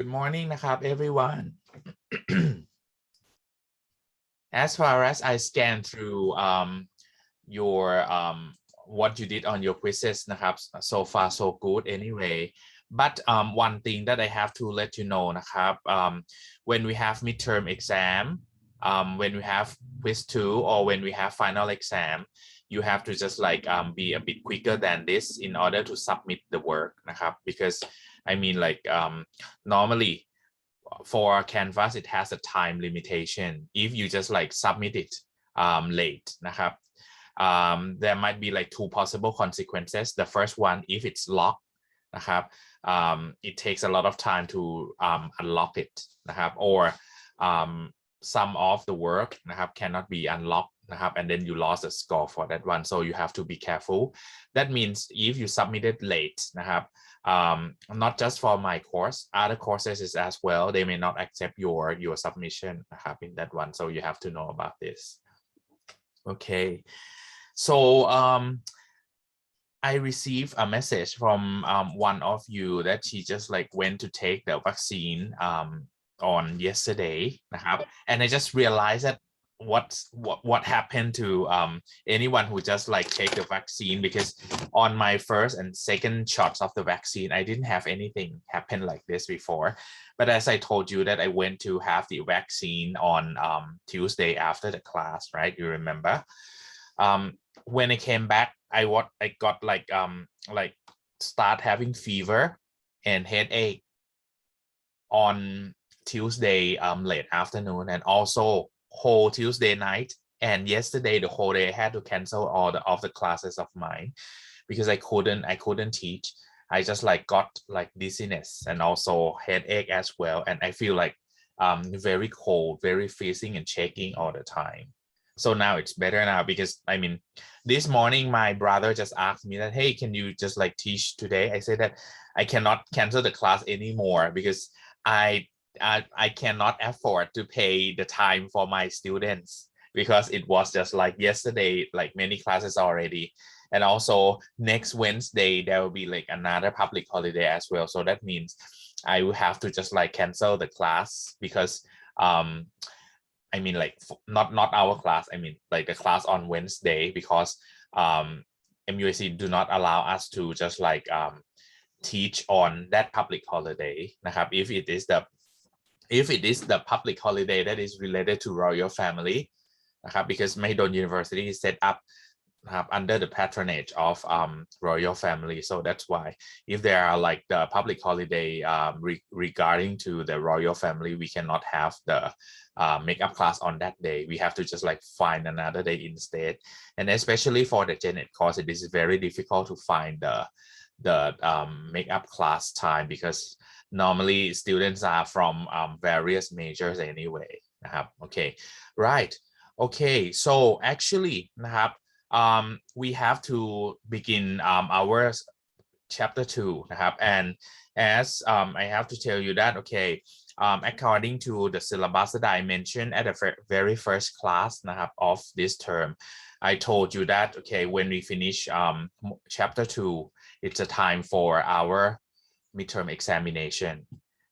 Good morning นะครับ everyone as far as I scan through your what you did on your quizzes นะครับ so far so good anyway but one thing that I have to let you know นะครับ when we have midterm exam when we have quiz 2 or when we have final exam you have to just like be a bit quicker than this in order to submit the work นะครับ because I mean like normally for Canvas it has a time limitation if you just like submit it late นะครับ there might be like two possible consequences the first one if it's locked นะครับ it takes a lot of time to unlock it นะครับ or some of the work นะครับ cannot be unlocked นะครับ and then you lost a score for that one so you have to be careful that means if you submitted late นะครับ not just for my course other courses is as well they may not accept your submission นะครับ in that one so you have to know about this okay so I received a message from one of you that she just like went to take the vaccine on yesterday นะครับ and I just realized that what happened to anyone who just like take the vaccine because on my first and second shots of the vaccine I didn't have anything happen like this before but as I told you that I went to have the vaccine on Tuesday after the class right you remember when I came back I got like start having fever and headache on Tuesday late afternoon and also whole Tuesday night and yesterday the whole day I had to cancel all of the classes of mine because I couldn't teach I just like got like dizziness and also headache as well and I feel like very cold very freezing and shaking all the time so now it's better now because I mean this morning my brother just asked me that hey can you just like teach today I said that I cannot cancel the class anymore because I cannot afford to pay the time for my students because it was just like yesterday like many classes already and also next Wednesday there will be like another public holiday as well so that means I will have to just like cancel the class because I mean like not our class I mean like the class on Wednesday because MUAC do not allow us to just like teach on that public holiday นะครับ if it is the public holiday that is related to royal family นะครับ because Mahidol University is set up under the patronage of royal family so that's why if there are like the public holiday regarding to the royal family we cannot have the makeup class on that day we have to just like find another day instead and especially for the Gen Ed course it is very difficult to find the makeup class time because normally students are from various majors anyway นะครับ okay right okay so actually นะครับ we have to begin our chapter 2 นะครับ and as I have to tell you that okay according to the syllabus that I mentioned at the very first class นะครับ of this term I told you that okay when we finish chapter 2 it's a time for our midterm examination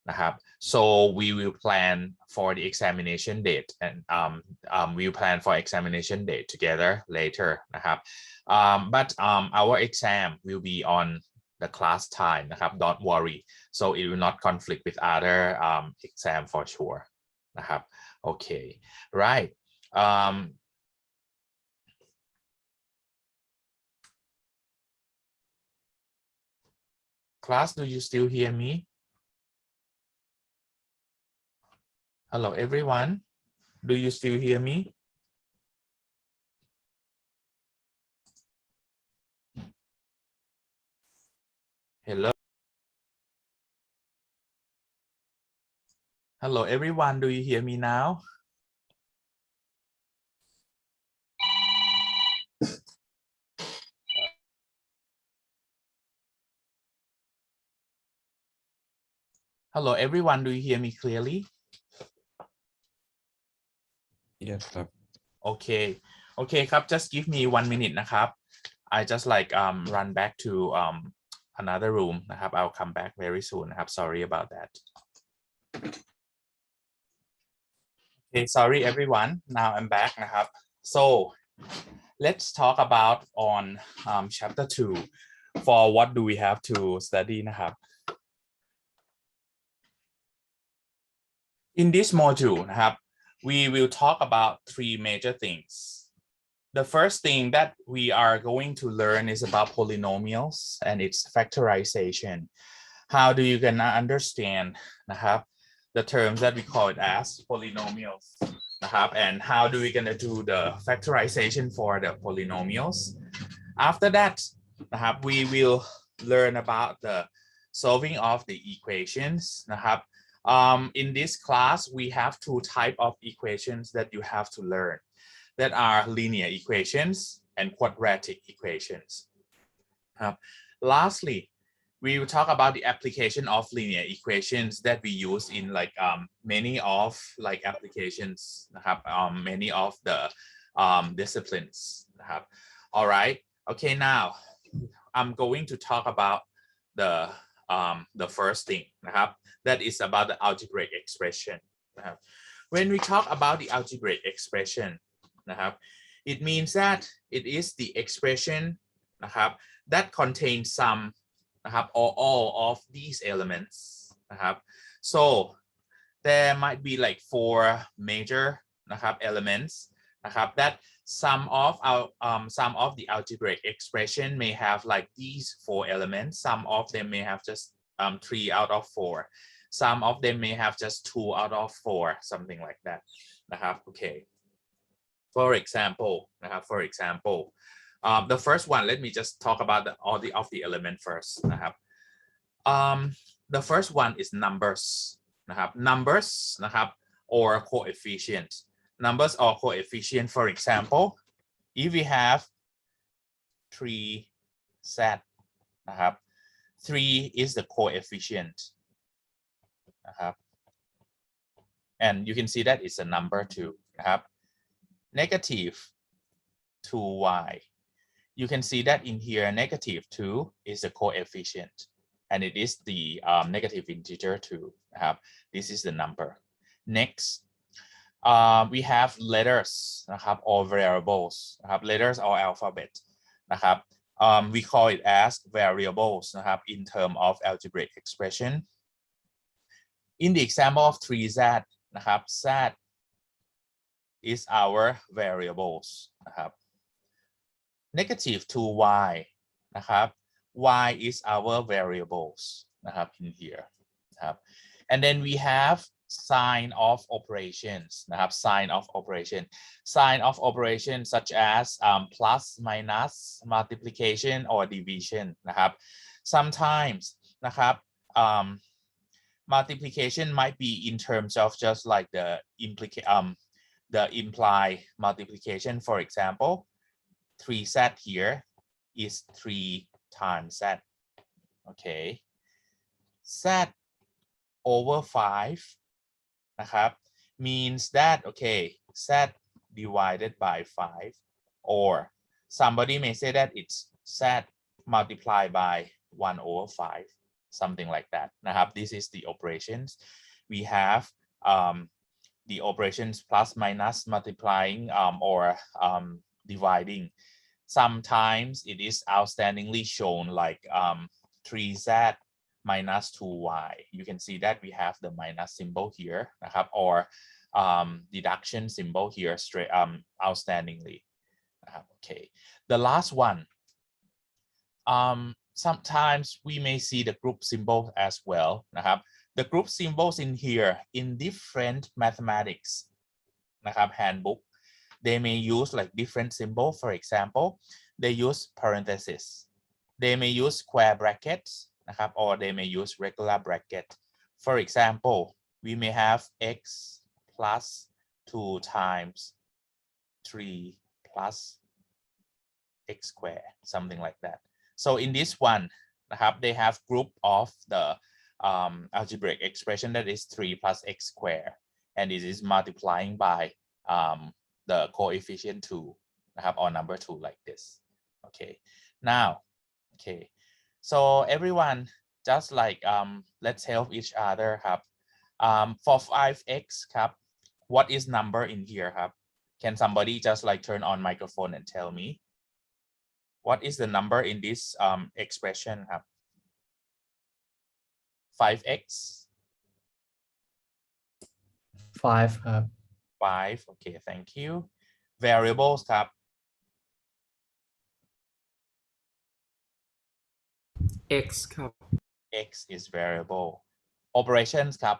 นะครับ so we will plan for the examination date and we will plan for examination date together later นะครับ but our exam will be on the class time นะครับ don't worry so it will not conflict with other exam for sure นะครับ okay right class do you still hear me hello everyone do you still hear me hello hello everyone do you hear me now hello everyone do you hear me clearly yes ครับ okay okay ครับ just give me 1 minute นะครับ I just like run back to another room นะครับ I'll come back very soon นะครับ sorry about that Okay, sorry everyone. Now I'm back นะครับ so let's talk about on chapter 2 for what do we have to study นะครับ in this module นะครับ we will talk about 3 major things. The first thing that we are going to learn is about polynomials and its factorization. How do you gonna understand นะครับ the terms that we call it as polynomials นะครับ and how do we gonna do the factorization for the polynomials. After that นะครับ we will learn about the solving of the equations นะครับ in this class we have 2 types of equations that you have to learn that are linear equations and quadratic equations. Lastly, we will talk about the application of linear equations that we use in like many of like applications นะครับ many of the disciplines นะครับ all right, okay, now I'm going to talk about the first thing นะครับ that is about the algebraic expression นะครับ when we talk about the algebraic expression นะครับ it means that it is the expression นะครับ that contains some นะครับ or all of these elements นะครับ so there might be like 4 major นะครับ elements นะครับ that some of the algebraic expression may have like these 4 elements. Some of them may have just 3 out of 4. Some of them may have just 2 out of 4, something like that นะครับ okay, for example นะครับ for example the first one, let me just talk about all of the element first นะครับ the first one is numbers นะครับ numbers นะครับ or coefficient. Numbers or coefficient, for example, if we have 3z นะครับ 3 is the coefficient นะครับ and you can see that it's a number too นะครับ negative 2y, you can see that in here negative 2 is the coefficient and it is the negative integer 2 นะครับ. This is the number. Next we have letters นะครับ or variables นะครับ letters or alphabet นะครับ we call it as variables นะครับ in term of algebraic expression. In the example of 3z นะครับ z is our variables นะครับ negative 2y นะครับ y is our variables นะครับ in here นะครับ and then we have sign of operations นะครับ sign of operation, sign of operation such as plus, minus, multiplication or division นะครับ sometimes นะครับ multiplication might be in terms of just like the implied multiplication. For example, 3z here is 3 times z. Okay, z over 5 นะครับ means that okay, z divided by 5, or somebody may say that it's z multiplied by 1 over 5, something like that นะครับ this is the operations. We have the operations plus, minus, multiplying or dividing. Sometimes it is outstandingly shown like 3z minus 2y. You can see that we have the minus symbol here นะครับ or deduction symbol here straight outstandingly นะครับ okay, the last one, sometimes we may see the group symbol as well นะครับ the group symbols in here in different mathematics นะครับ handbook, they may use like different symbol. For example, they use parenthesis, they may use square brackets นะครับ or they may use regular bracket. For example, we may have x plus 2 times 3 plus x square, something like that. So in this one นะครับ they have group of the algebraic expression that is 3 plus x square, and it is multiplying by the coefficient 2 นะครับ, or number 2 like this. Okay, now okay, so everyone just like let's help each other ครับ For 5x ครับ what is number in here ครับ can somebody just like turn on microphone and tell me what is the number in this expression ครับ 5x 5 ครับ 5 okay thank you variables ครับ x ครับ x is variable operations ครับ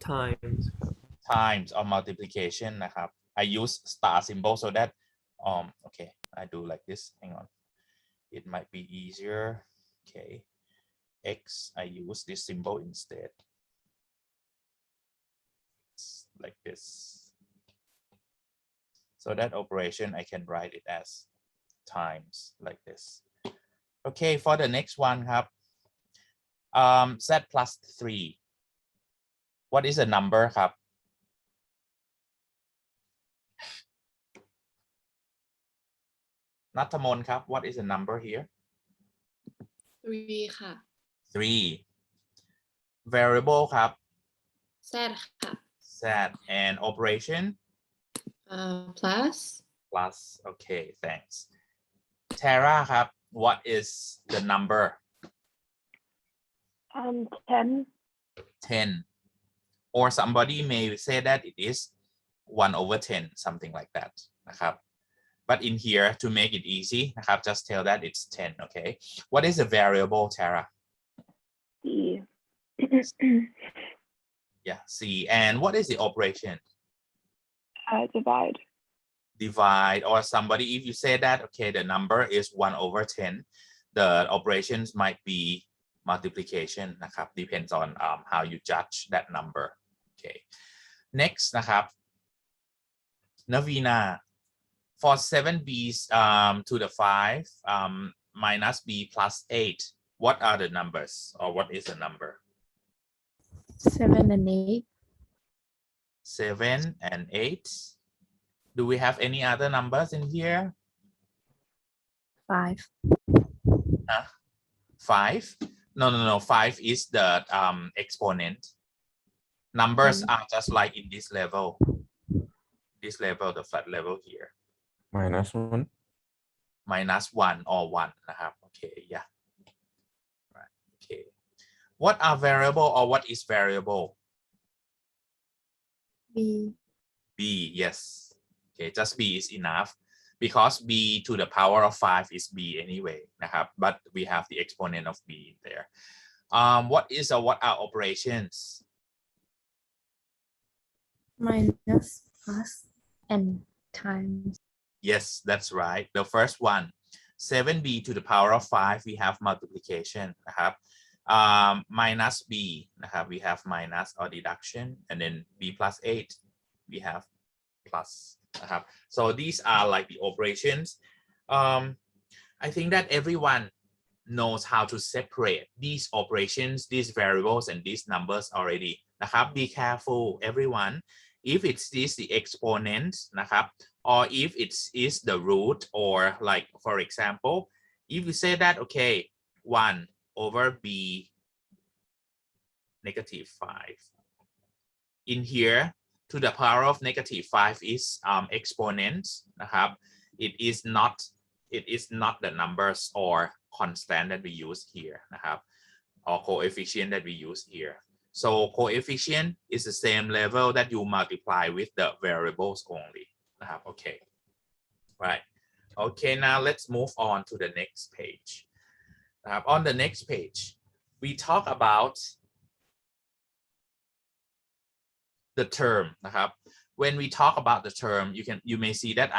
times ครับ times or multiplication นะครับ I use star symbol so that okay I do like this hang on it might be easier okay x I use this symbol instead like this so that operation I can write it as times like this okay for the next one ครับ z plus 3 what is the number ครับ นัทมนต์ครับ what is the number here 3 ค่ะ 3 variable ครับ Z ค่ะ z and operation plus okay thanks Tara ครับ what is the number 10 10 or somebody may say that it is 1/10 something like that นะครับ but in here to make it easy นะครับ just tell that it's 10 okay what is the variable Tara C yeah C and what is the operation divide or somebody if you say that okay the number is 1/10 the operations might be multiplication นะครับ depends on how you judge that number okay next นะครับ Navina for 7b to the 5 minus b plus 8 what are the numbers or what is the number 7 and 8. 7 and 8 do we have any other numbers in here 5. 5 no 5 is the exponent numbers are just like in this level the flat level here -1 -1 or 1 นะครับ okay yeah right okay what are variable or what is variable B. b yes okay just b is enough because b to the power of 5 is b anyway นะครับ but we have the exponent of b there what is or what are operations Minus, plus, and times. yes that's right the first one 7b to the power of 5 we have multiplication นะครับ minus b นะครับ we have minus or deduction and then b plus 8 we have plus นะครับ so these are like the operations I think that everyone knows how to separate these operations these variables and these numbers already นะครับ be careful everyone if it's this the exponent นะครับ or if it is the root or like for example if you say that okay 1 over b negative 5 in here to the power of negative 5 is exponent นะครับ it is not the numbers or constant that we use here นะครับ or coefficient that we use here so coefficient is the same level that you multiply with the variables only นะครับ okay right okay now let's move on to the next page on the next page we talk about the term นะครับ when we talk about the term you may see that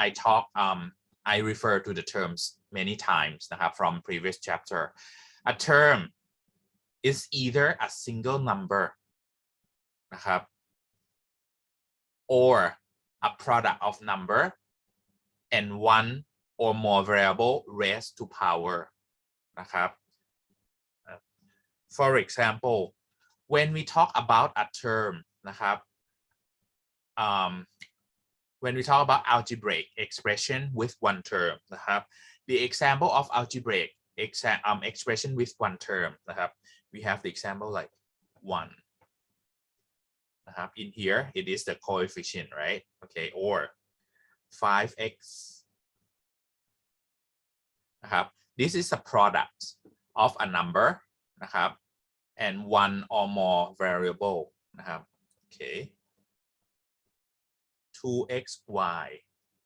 I refer to the terms many times นะครับ from previous chapter a term is either a single number นะครับ or a product of number and one or more variable raised to power นะครับ for example when we talk about a term นะครับ when we talk about algebraic expression with one term นะครับ the example of algebraic expression with one term นะครับ we have the example like 1 นะครับ in here it is the coefficient right okay or 5x นะครับ this is a product of a number นะครับ and one or more variable นะครับ okay 2xy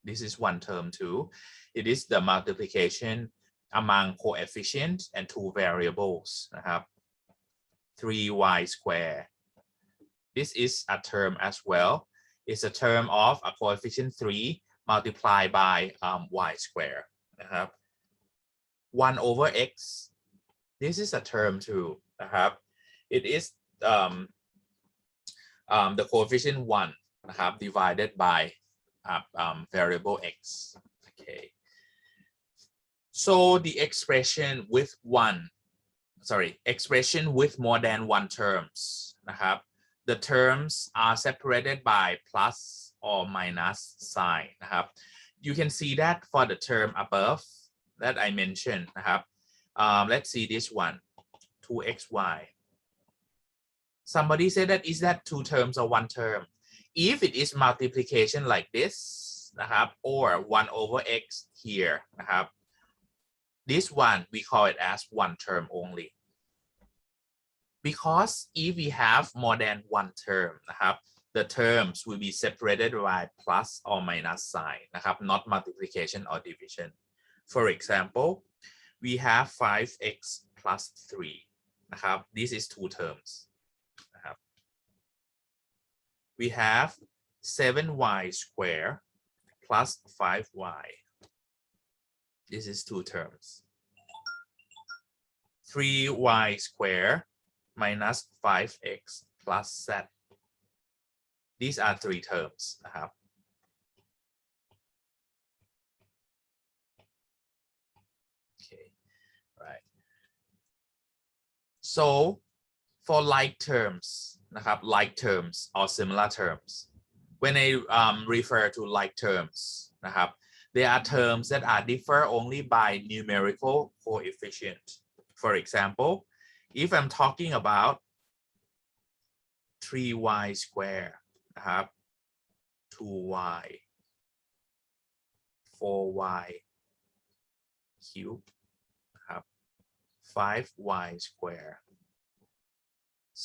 this is one term too it is the multiplication among coefficient and two variables นะครับ 3y square this is a term as well it's a term of a coefficient 3 multiplied by y square นะครับ 1 over x this is a term too นะครับ it is the coefficient 1 นะครับ divided by variable x okay so the expression with expression with more than one terms นะครับ the terms are separated by plus or minus sign นะครับ you can see that for the term above that I mentioned นะครับ let's see this one 2xy somebody said that is that two terms or one term if it is multiplication like this นะครับ or 1 over x here นะครับ this one we call it as one term only because if we have more than one term นะครับ the terms will be separated by plus or minus sign นะครับ not multiplication or division for example we have 5x plus 3 นะครับ this is two terms นะครับ we have 7y square plus 5y this is two terms 3y square minus 5x plus z these are three terms นะครับ okay right so for like terms นะครับ like terms or similar terms when I refer to like terms นะครับ there are terms that are differ only by numerical coefficient for example if I'm talking about 3y square นะครับ 2y 4y cube นะครับ 5y square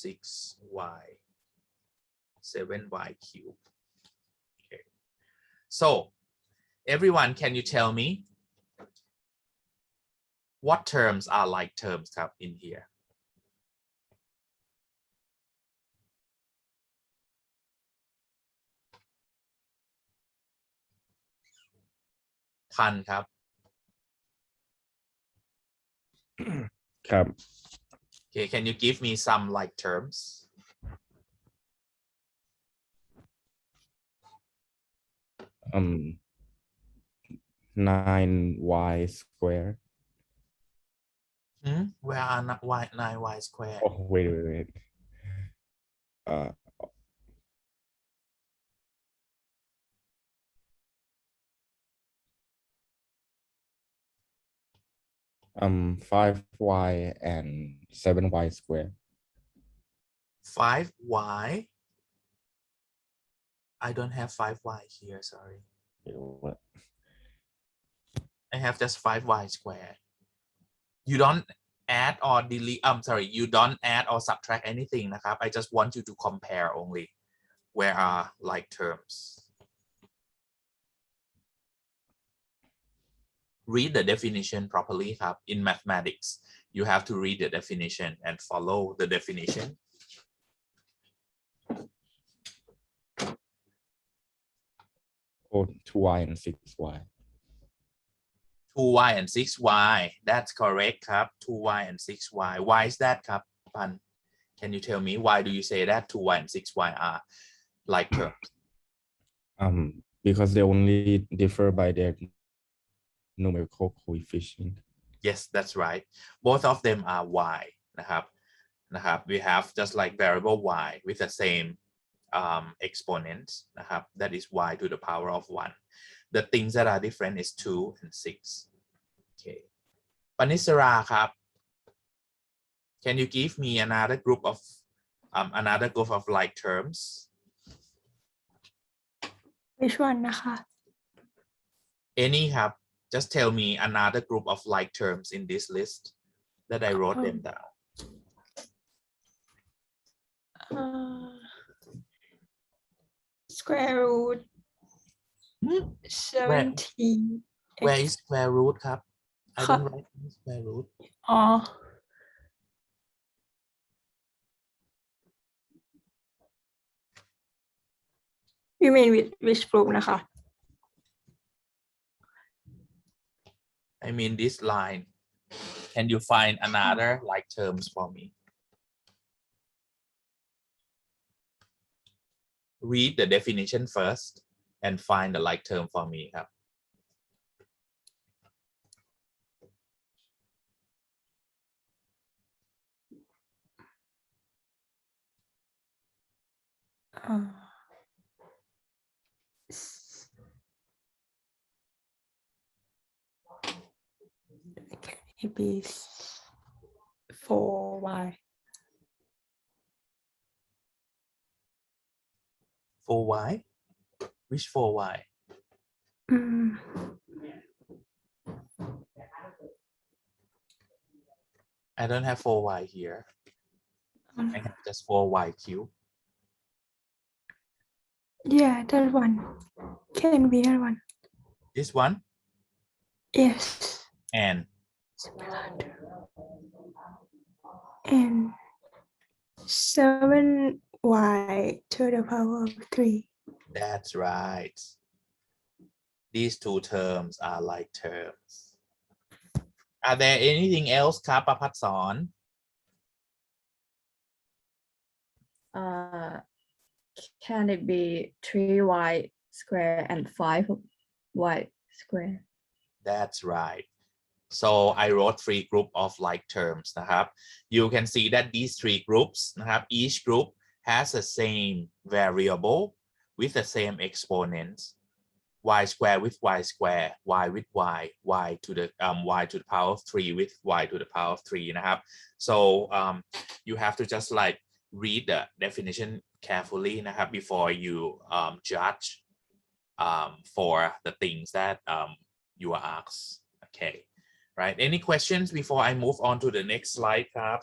6y 7y cube okay so everyone can you tell me what terms are like terms ครับ in hereพันครับ ครับ okay can you give me some like terms 9y square where are 9y square oh wait 5y and 7y square 5y I don't have 5y here sorry what I have just 5y square you don't add or delete sorry you don't add or subtract anything นะครับ I just want you to compare only where are like terms read the definition properly ครับ in mathematics you have to read the definition and follow the definition oh 2y and 6y 2y and 6y that's correct ครับ 2y and 6y why is that ครับ ปัน can you tell me why do you say that 2y and 6y are like terms because they only differ by their numerical coefficient yes that's right both of them are y นะครับ we have just like variable y with the same exponent นะครับ that is y to the power of 1 the things that are different is 2 and 6 okay ปณิสราครับ can you give me another group of like terms which one นะคะ any ครับ just tell me another group of like terms in this list that I wrote them down square root Hmm? 17 where is square root ครับ I ค่ะ don't write any square root อ๋อ you mean which group นะคะ I mean this line can you find another like terms for me read the definition first and find the like term for me ครับ it be 4y for y which for y I don't have 4y here I have just 4y cube yeah that one can be that one this one yes and and 7y to the power of 3 that's right these two terms are like terms are there anything else ครับประภัสสอน Can it be 3y square and 5y square? That's right. So I wrote 3 group of like terms นะครับ You can see that these 3 groups นะครับ Each group has the same variable with the same exponents y square with y square y with y to the y to the power of 3 with y to the power of 3 นะครับ So you have to just like read the definition carefully นะครับ before you judge for the things that you are asked. Okay, right? Any questions before I move on to the next slide, ครับ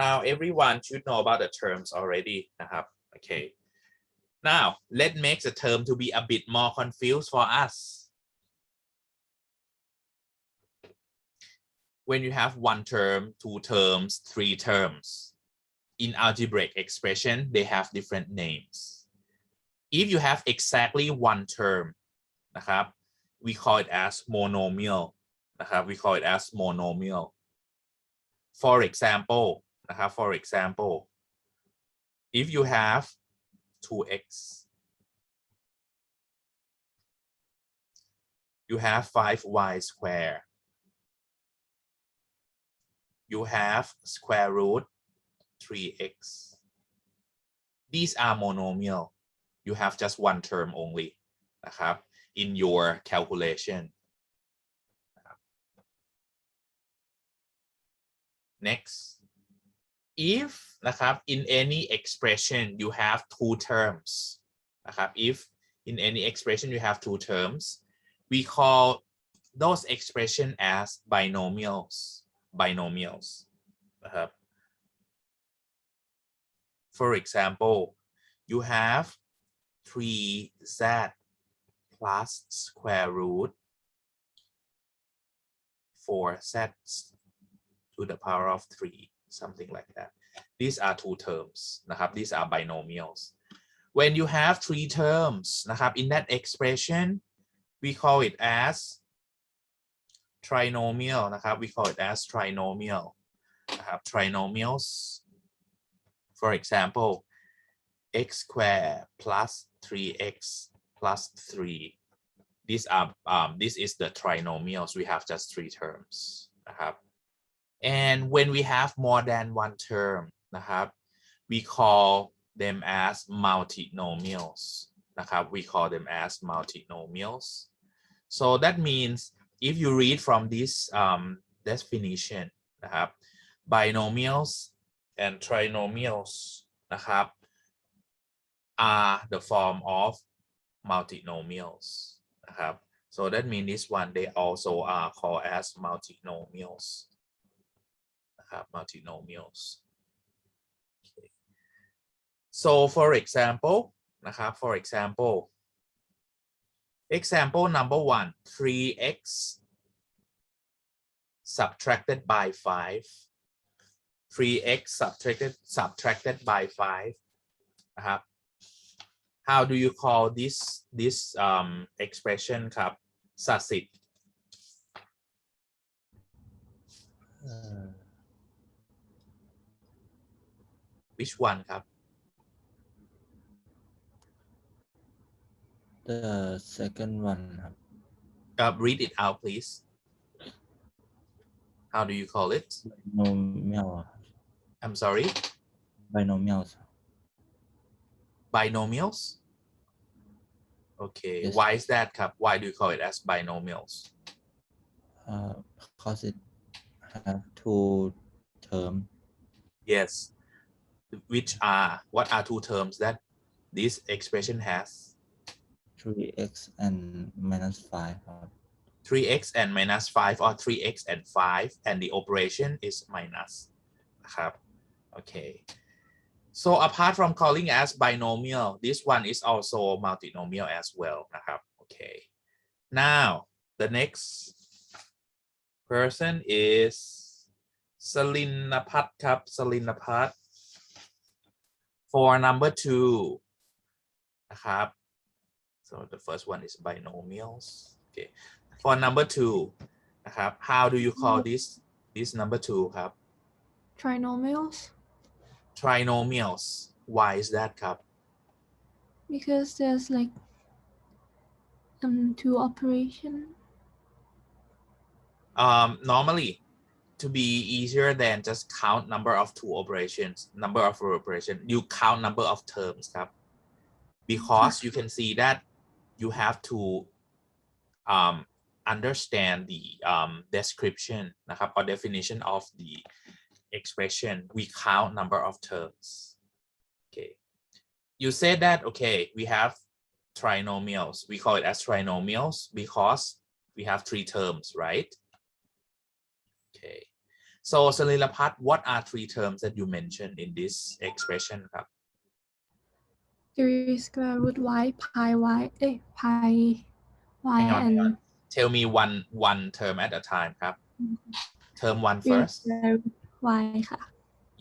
Now everyone should know about the terms already, นะครับ Okay. Now let's make the term to be a bit more confused for us. When you have 1 term, 2 terms, 3 terms, in algebraic expression, they have different names. If you have exactly 1 term, นะครับ we call it as monomial นะครับ we call it as monomial for example นะครับ for example if you have 2x you have 5y square you have square root 3x these are monomial you have just 1 term only นะครับ in your calculation. Next, if นะครับ in any expression you have 2 terms นะครับ if in any expression you have 2 terms we call those expression as binomials นะครับ For example you have 3z plus square root 4z to the power of 3 something like that. These are 2 terms นะครับ These are binomials. When you have 3 terms นะครับ in that expression we call it as trinomial นะครับ we call it as trinomial นะครับ trinomials for example x square plus 3x plus 3 this is the trinomials we have just 3 terms นะครับ and when we have more than 1 term นะครับ we call them as multinomials นะครับ we call them as multinomials so that means if you read from this definition นะครับ binomials and trinomials นะครับ are the form of multinomials นะครับ so that means this one they also are called as multinomials นะครับ multinomials okay. so for example นะครับ for example example number 1 3x subtracted by 5 3x subtracted by 5 นะครับ how do you call this expression ครับสัสิทธิ์ which one ครับ The second one ครับ read it out please how do you call it binomial ครับ I'm sorry binomials ครับ binomials okay Yes. why is that ครับ why do you call it as binomials because it have two terms yes which are what are two terms that this expression has 3x and minus 5 ครับ 3x and minus 5 or 3x and 5 and the operation is minus นะครับ okay so apart from calling as binomial this one is also multinomial as well นะครับ okay now the next person is สลินพัฒน์ครับสลินพัฒน์ for number 2 นะครับ so the first one is binomials okay for number 2 นะครับ how do you call this number 2 ครับ Trinomials, trinomials why is that ครับ because there's like two operation. Normally to be easier than just count number of operation you count number of terms ครับ because you can see that you have to understand the description นะครับ or definition of the expression we count number of terms okay you said that okay we have trinomials we call it as trinomials because we have 3 terms right okay so สลิลพัฒน์ what are 3 terms that you mentioned in this expression ครับ 3 square root y, pi y, pi y Hang on, and tell me one term at a time ครับ term 1 3 first square root y ค่ะ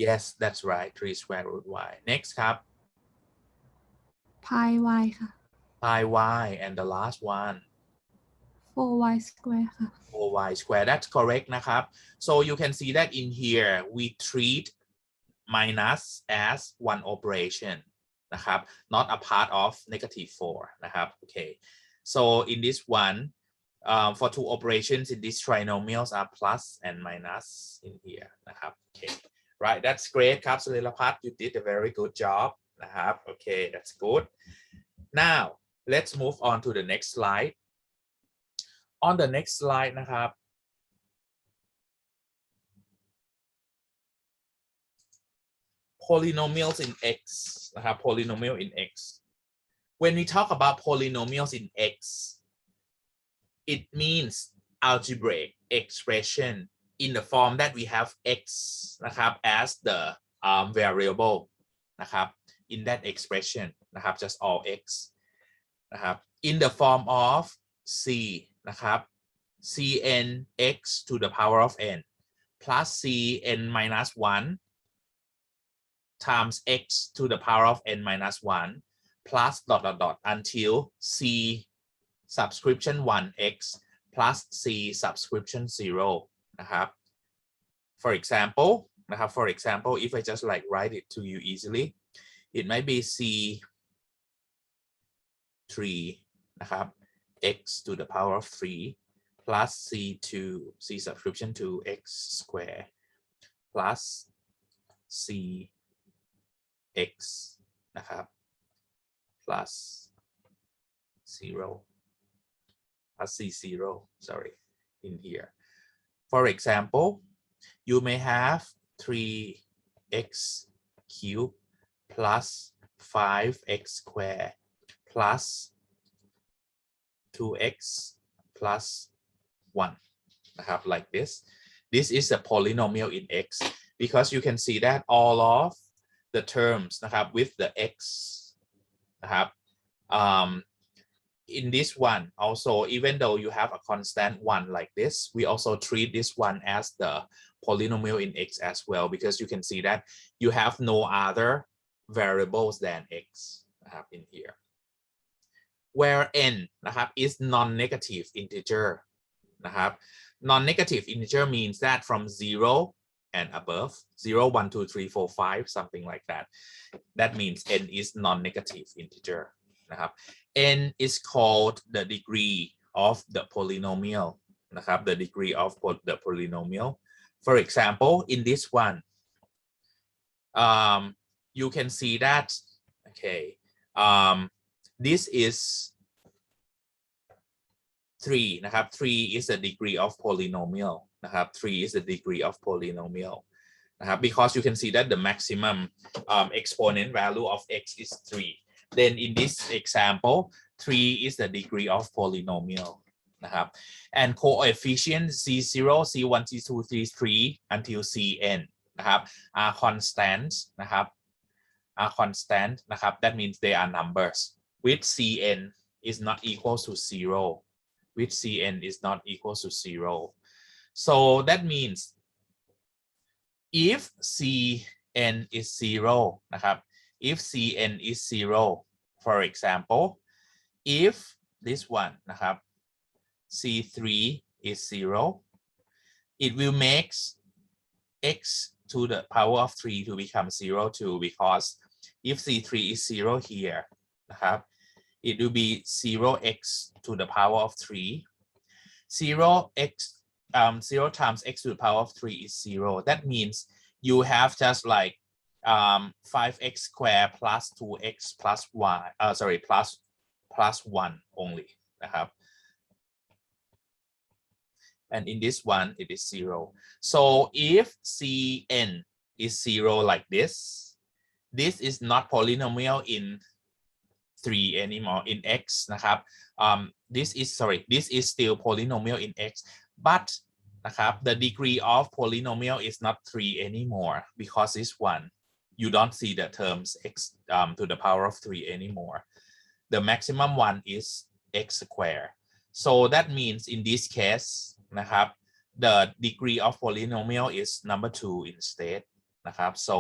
yes that's right 3 square root y next ครับ pi y ค่ะ pi y and the last one 4y square ค่ะ 4y square that's correct นะครับ so you can see that in here we treat minus as one operation นะครับ not a part of negative 4 นะครับ okay so in this one for 2 operations in these trinomials are plus and minus in here นะครับ okay right that's great ครับสลิลพัฒน์ you did a very good job นะครับ okay that's good now let's move on to the next slide on the next slide นะครับ polynomials in x นะครับ polynomial in x when we talk about polynomials in x it means algebraic expression in the form that we have x นะครับ as the variable นะครับ in that expression นะครับ just all x นะครับ in the form of c นะครับ cn x to the power of n plus cn minus 1 times x to the power of n minus 1 plus dot dot dot until c subscription 1x plus c subscription 0 นะครับ for example นะครับ for example if I just like write it to you easily it might be c 3 นะครับ x to the power of 3 plus c2 c subscription 2x square plus c x นะครับ plus 0 plus c0 sorry in here for example you may have 3x cubed plus 5x squared plus 2x plus 1 นะครับ like this. This is a polynomial in x because you can see that all of the terms นะครับ with the x นะครับ in this one also, even though you have a constant one like this, we also treat this one as the polynomial in x as well, because you can see that you have no other variables than x นะครับ in here, where n นะครับ is non-negative integer นะครับ non-negative integer means that from 0 and above 0 1 2 3 4 5 something like that, that means n is non-negative integer นะครับ n is called the degree of the polynomial นะครับ the degree of the polynomial. For example, in this one you can see that, okay, this is 3 นะครับ 3 is the degree of polynomial นะครับ 3 is the degree of polynomial นะครับ because you can see that the maximum exponent value of x is 3. Then in this example 3 is the degree of polynomial นะครับ and coefficient c0 c1 c2 c3 until cn นะครับ are constant นะครับ are constant นะครับ that means they are numbers with cn is not equal to 0, with cn is not equal to 0. So that means if cn is 0 นะครับ if cn is 0, for example, if this one นะครับ c3 is 0, it will make x to the power of 3 to become 0 too, because if c3 is 0 here นะครับ it will be 0x to the power of 3. 0x 0 times x to the power of 3 is 0. That means you have just like 5x squared plus 2x plus y plus 1 only นะครับ and in this one it is 0. So if cn is 0 like this, this is not polynomial in 3 anymore, in x นะครับ this is still polynomial in x, but นะครับ the degree of polynomial is not 3 anymore, because this one you don't see the terms x to the power of 3 anymore. The maximum one is x squared. So that means in this case นะครับ the degree of polynomial is number 2 instead นะครับ so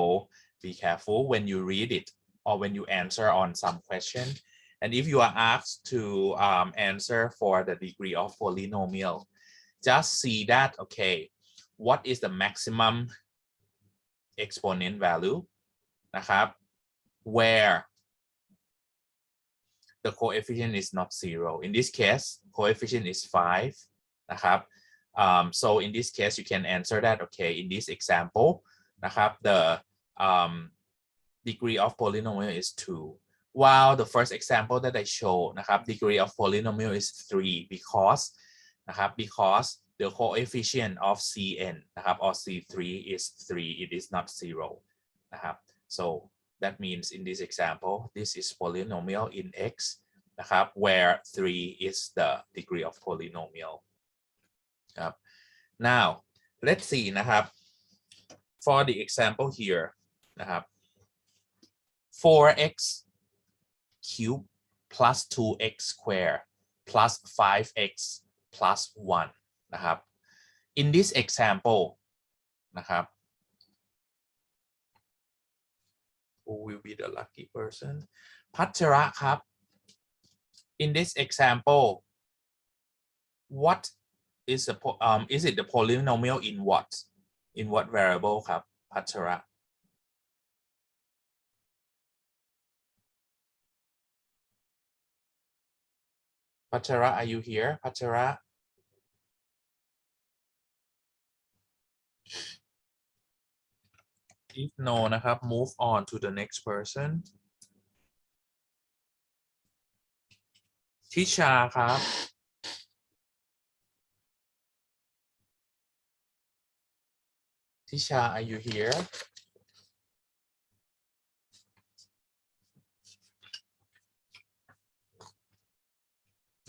be careful when you read it or when you answer on some question, and if you are asked to answer for the degree of polynomial, just see that, okay, what is the maximum exponent value นะครับ where the coefficient is not 0. In this case coefficient is 5 นะครับ so in this case you can answer that, okay, in this example นะครับ the degree of polynomial is 2, while the first example that I showed นะครับ degree of polynomial is 3 because นะครับ because the coefficient of cn นะครับ or c3 is 3, it is not 0 นะครับ. so that means in this example this is polynomial in x นะครับ where 3 is the degree of polynomial ครับ now let's see นะครับ for the example here นะครับ 4x cubed plus 2x squared plus 5x plus 1 นะครับ in this example นะครับ who will be the lucky person พัชระครับ in this example what is the is it the polynomial in what variable ครับพัชระ Pachara, are you here? Pachara? If no นะครับ move on to the next person. ทิชาครับ ทิชา are you here?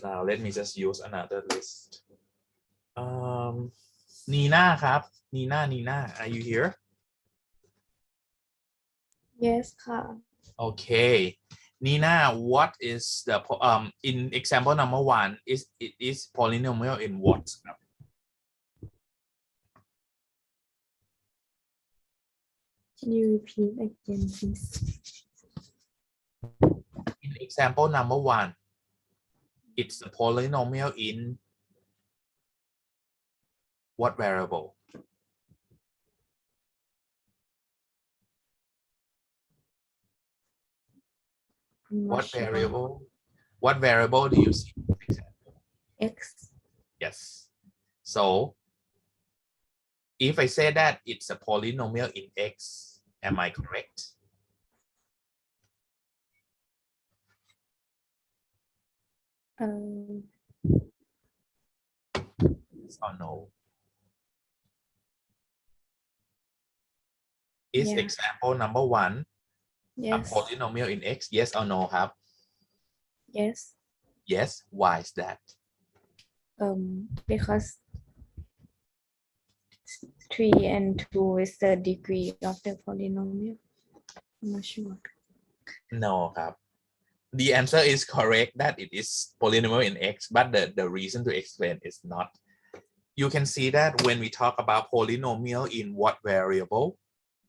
Now let me just use another list. Nina ครับ Nina, are you here? Yes ค่ะ Okay. Nina, what is the in example number 1 it is polynomial in what? ครับ Can you repeat again, please? In example number 1 it's a polynomial in what variable? I'm not What sure. variable? What variable do you see? X. Yes. So if I say that it's a polynomial in X, am I correct? Yes or no? Is Yeah. example number 1 a Yes. polynomial in X? Yes or no ครับ Yes. Yes. Why is that? Because 3 and 2 is the degree of the polynomial. I'm not sure. No ครับ The answer is correct that it is polynomial in X, but the reason to explain is not. You can see that when we talk about polynomial in what variable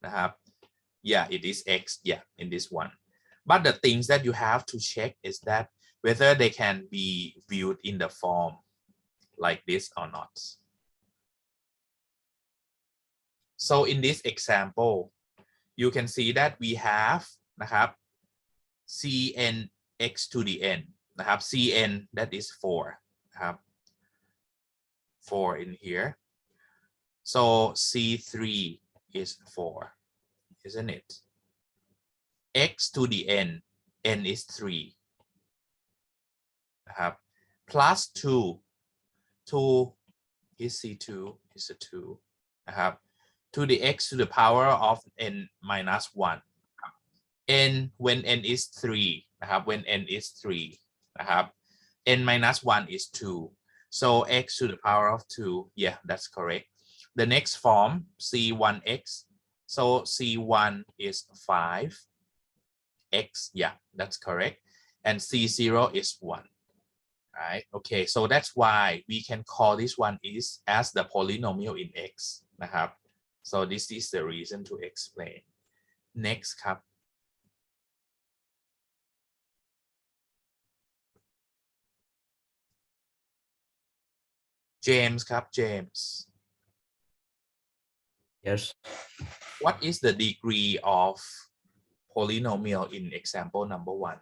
นะครับ yeah, it is X, yeah, in this one. But the things that you have to check is that whether they can be viewed in the form like this or not. So in this example, you can see that we have นะครับ cn x to the n นะครับ cn that is 4 นะครับ 4 in here. So c3 is 4, isn't it? X to the n is 3 นะครับ plus 2 is c2 is a 2 นะครับ to the x to the power of n minus 1 n when n is 3 นะครับ when n is 3 นะครับ n minus 1 is 2 so x to the power of 2, yeah, that's correct. The next form c1x, so c1 is 5 x, yeah, that's correct, and c0 is 1. Right, okay, so that's why we can call this one is as the polynomial in X นะครับ so this is the reason to explain. Next ครับ James ครับ James, Yes. what is the degree of polynomial in example number 1?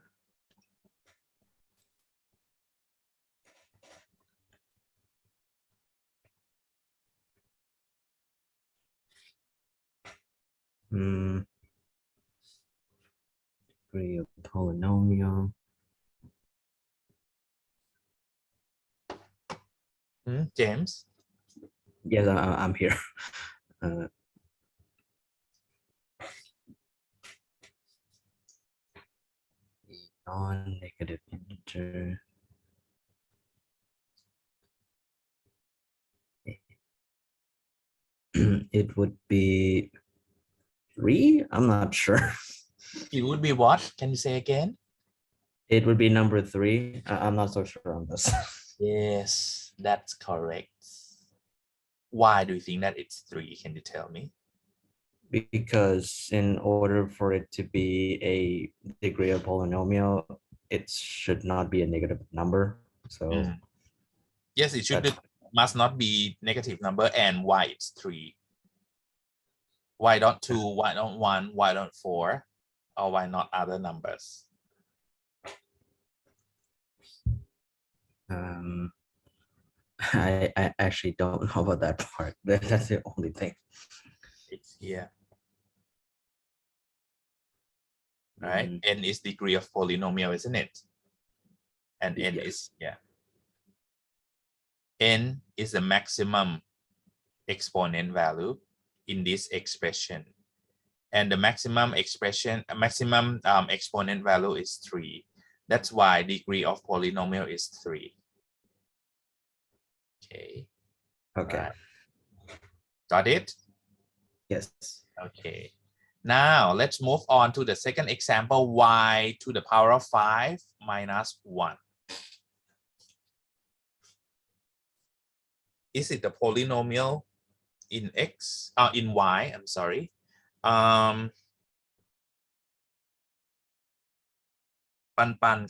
Degree of polynomial. James, Yes, I'm here. Non-negative integer. It would be 3. I'm not sure. it would be what? Can you say again? It would be number 3. I'm not so sure on this. Yes, that's correct. Why do you think that it's 3? Can you tell me? Because in order for it to be a degree of polynomial, it should not be a negative number. So yes, it should must not be negative number, and why it's 3? Why not 2? Why not 1? Why not 4? Or why not other numbers? I actually don't know about that part. That's the only thing. It's here. Right? N is degree of polynomial, isn't it? And n Yes. is, yeah. N is the maximum exponent value in this expression. And the maximum expression, exponent value is 3. That's why degree of polynomial is 3. Okay. Okay. Right. Got it? Yes. Okay. Now let's move on to the second example, y to the power of 5 minus 1. Is it a polynomial in x, in y, I'm sorry. Pan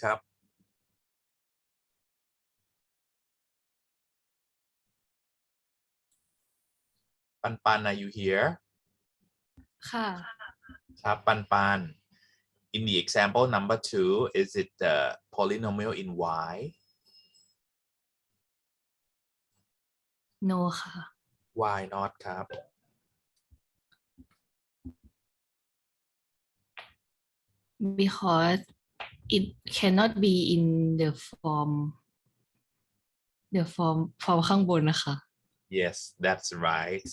ครับ Pan, are you here? ค่ะ ครับ Pan. In the example number 2, is it the polynomial in y? no ค่ะ Why not ครับ because it cannot be in the form ข้างบนนะคะ Yes, that's right.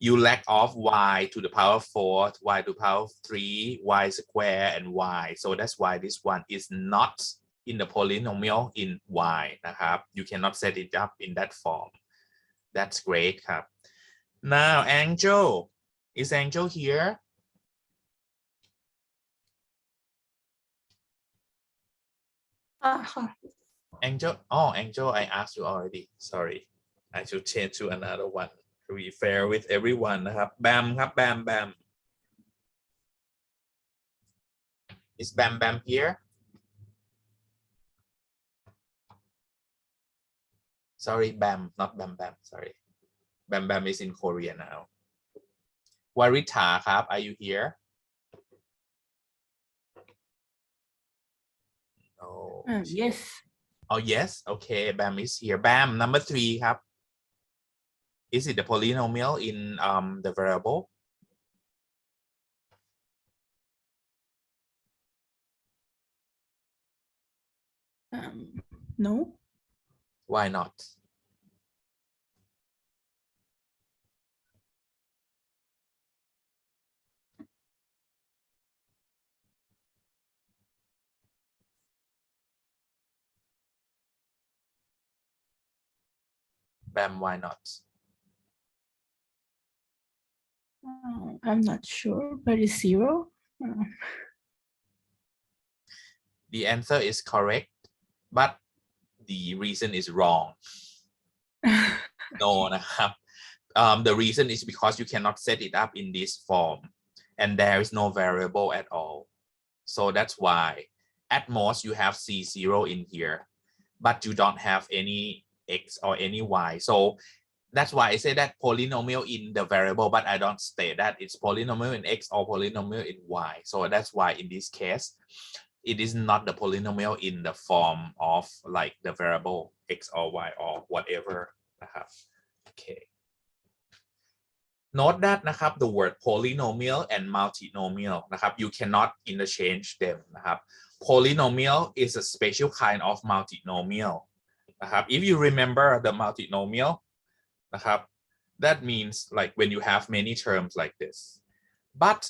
You lack of y to the power of 4, y to the power of 3, y square, and y. So that's why this one is not in the polynomial in y นะครับ You cannot set it up in that form. That's great ครับ Now Angel, is Angel here? Angel, oh Angel, I asked you already. Sorry, I should change to another one to be fair with everyone นะครับ Bam ครับ Bam. Is Bam here? Sorry, Bam, not Bam. Sorry, Bam is in Korea now. Warita ครับ Are you here? Oh. yes Oh yes, okay. Bam is here. Bam, number 3 ครับ. Is it the polynomial in the variable? no Why not? Bam, why not? I'm not sure but it's 0 The answer is correct, but the reason is wrong. No,นะครับ. The reason is because you cannot set it up in this form and there is no variable at all. So that's why at most you have C0 in here, but you don't have any X or any Y. So that's why I say that polynomial in the variable, but I don't state that it's polynomial in X or polynomial in Y. So that's why in this case, it is not the polynomial in the form of like the variable X or Y or whatever. Okay. Note that นะครับ the word polynomial and multinomial นะครับ you cannot interchange them นะครับ polynomial is a special kind of multinomial นะครับ if you remember the multinomial นะครับ that means like when you have many terms like this, but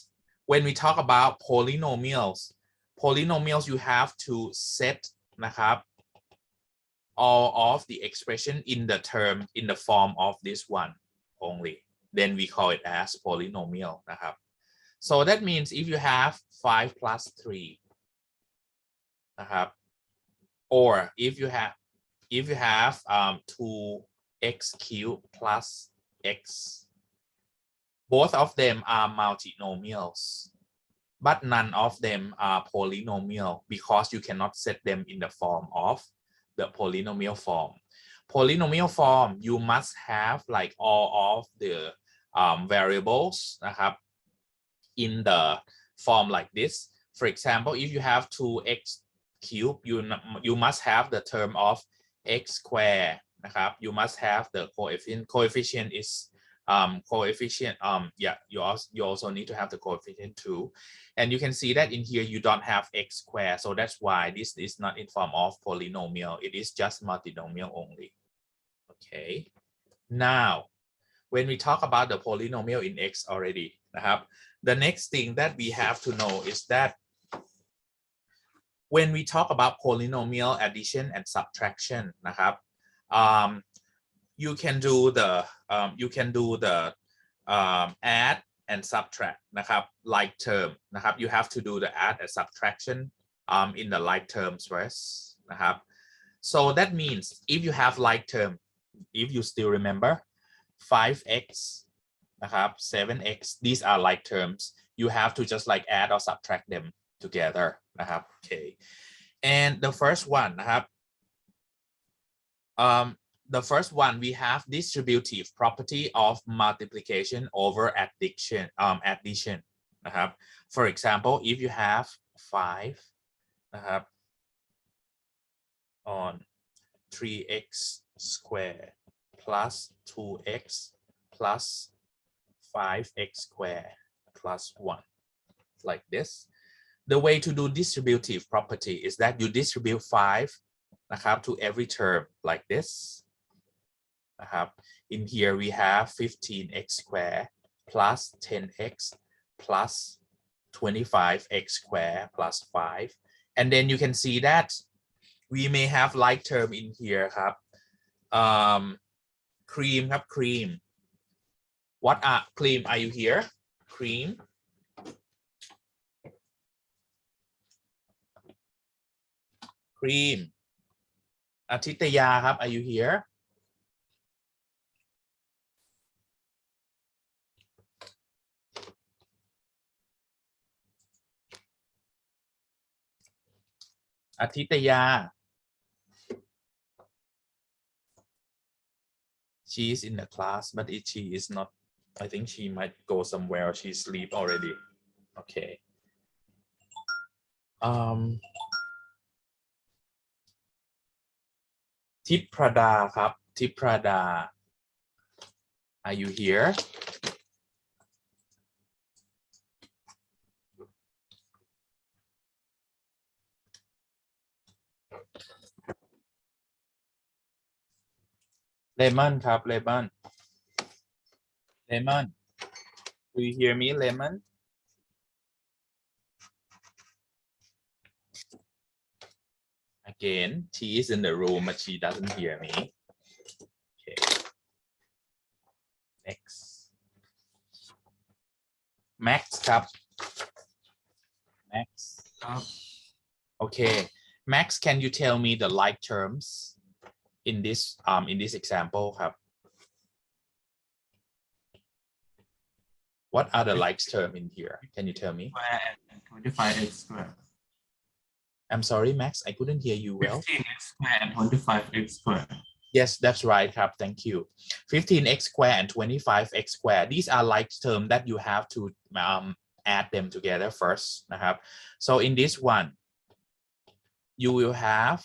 when we talk about polynomials you have to set นะครับ all of the expression in the term in the form of this one only. Then we call it as polynomial นะครับ so that means if you have 5 plus 3 นะครับ or if you have 2x cubed plus x, both of them are multinomials, but none of them are polynomial because you cannot set them in the form of the polynomial form. Polynomial form, you must have like all of the variables นะครับ in the form like this. For example, if you have 2x cubed, you must have the term of x square นะครับ you must have the coefficient is coefficient yeah, you also need to have the coefficient too, and you can see that in here you don't have x square, so that's why this is not in form of polynomial, it is just multinomial only. Okay, now when we talk about the polynomial in x already นะครับ the next thing that we have to know is that when we talk about polynomial addition and subtraction นะครับ you can do the add and subtract นะครับ like term นะครับ you have to do the add and subtraction in the like terms first นะครับ so that means if you have like term if you still remember 5x นะครับ 7x these are like terms you have to just like add or subtract them together นะครับ okay and the first one นะครับ the first one we have distributive property of multiplication over addition addition นะครับ for example if you have 5 นะครับ on 3x square plus 2x plus 5x square plus 1 like this the way to do distributive property is that you distribute 5 นะครับ to every term like thisนะครับ in here we have 15x square plus 10x plus 25x square plus 5 and then you can see that we may have like term in here ครับ cream ครับ cream what are cream are you here cream cream อาทิตยาครับ are you hereอาทิตยา she is in the class but she is not I think she might go somewhere she sleep already okayทิพรดาครับทิพรดา are you here lemon ครับ lemon lemon do you hear me lemon again she is in the room but she doesn't hear me okay next max ครับ max okay max can you tell me the like terms in this example ครับ what are the like term in here can you tell me square and 25x square. I'm sorry Max I couldn't hear you well 15x square and 25x square. yes that's right ครับ thank you 15x square and 25x square these are like term that you have to add them together first นะครับ so in this one you will have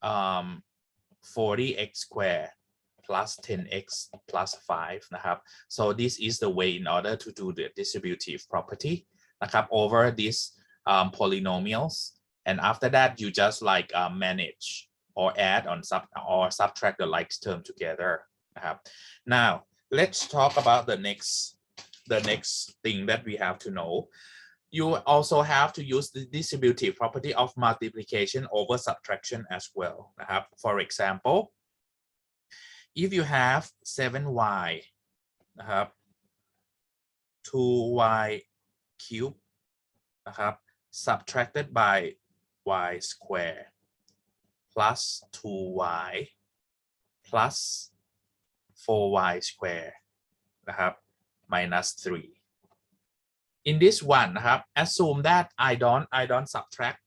40x square plus 10x plus 5 นะครับ so this is the way in order to do the distributive property นะครับ over these polynomials and after that you just like manage or add on or subtract the like term together นะครับ now let's talk about the next thing that we have to know you also have to use the distributive property of multiplication over subtraction as well นะครับ for example if you have 7y นะครับ 2y cube นะครับ subtracted by y square plus 2y plus 4y square นะครับ minus 3 in this one นะครับ assume that I don't subtract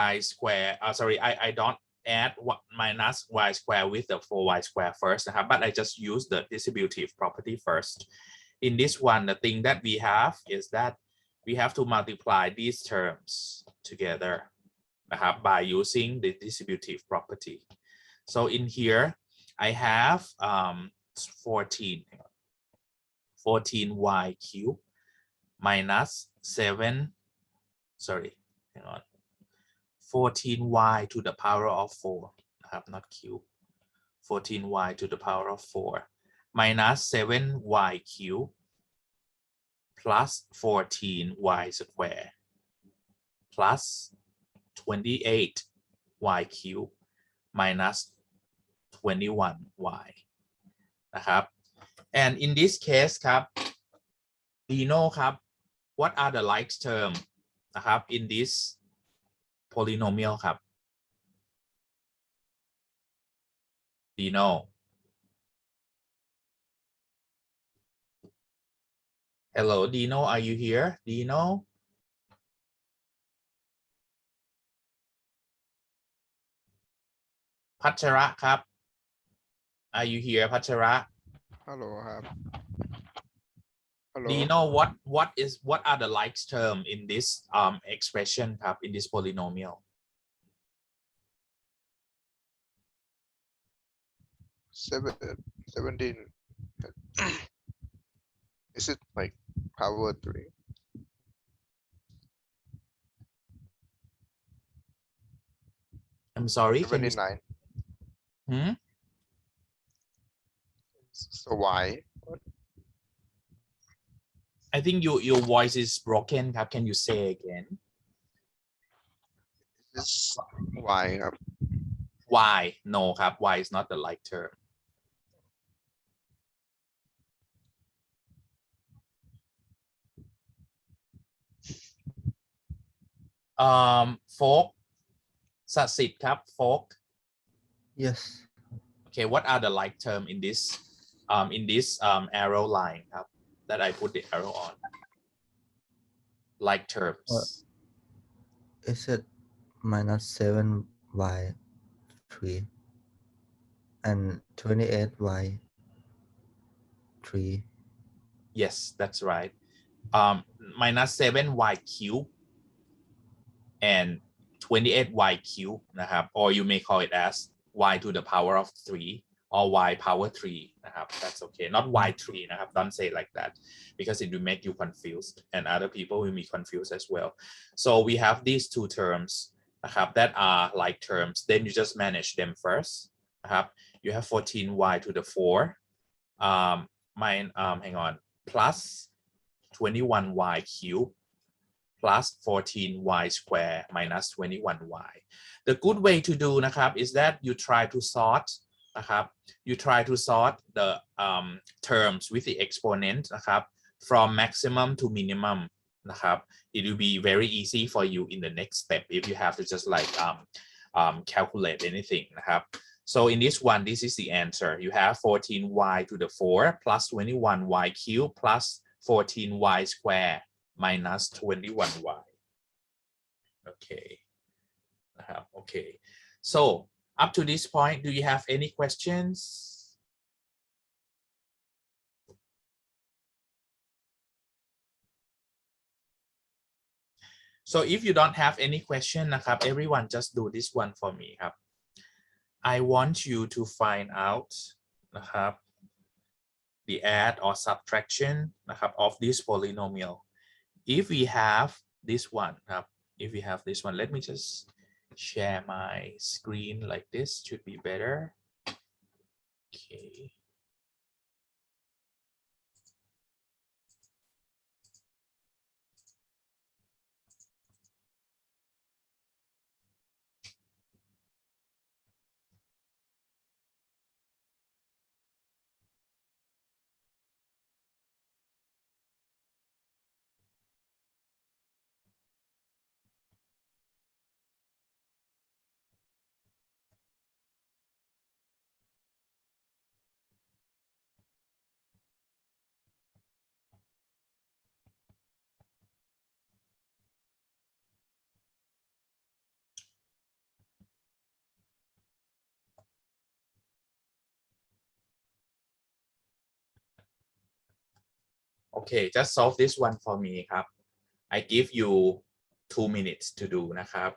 y square sorry I don't add minus y square with the 4y square first นะครับ but I just use the distributive property first in this one the thing that we have is that we have to multiply these terms together นะครับ by using the distributive property so in here I have 14y cube minus 7 sorry hang on 14y to the power of 4 นะครับ not cube 14y to the power of 4 minus 7y cube plus 14y square plus 28y cube minus 21y นะครับ and in this case ครับ do you know ครับ what are the like term นะครับ in this polynomial ครับ do you know hello Dino are you here Dino พัชระครับ are you here พัชระ Hello ครับ Hello do you know what are the like term in this expression ครับ in this polynomial 17 is it like power 3 I'm sorry can you 79 hmm? so why I think your voice is broken ครับ can you say again is why ครับ why no ครับ why is not the like term folk สสิทธิ์ครับ folk Yes. okay what are the like term in this arrow line ครับ that I put the arrow on like terms Is it minus 7y 3 and 28y 3? yes that's right minus 7y cube and 28y cube นะครับ or you may call it as y to the power of 3 or y power 3 นะครับ that's okay not y3 นะครับ don't say like that because it will make you confused and other people will be confused as well so we have these two terms นะครับ that are like terms then you just manage them first นะครับ you have 14y to the 4 hang on plus 21y cube plus 14y square minus 21y the good way to do นะครับ is that you try to sort นะครับ you try to sort the terms with the exponent นะครับ from maximum to minimum นะครับ it will be very easy for you in the next step if you have to just like calculate anything นะครับ so in this one this is the answer you have 14y to the 4 plus 21y cube plus 14y square minus 21y okay okay so up to this point do you have any questions so if you don't have any question นะครับ everyone just do this one for me ครับ I want you to find out นะครับ the add or subtraction นะครับ of this polynomial if we have this one ครับ if we have this one let me just share my screen like this should be better okay okay just solve this one for me ครับ I give you 2 minutes to do นะครับ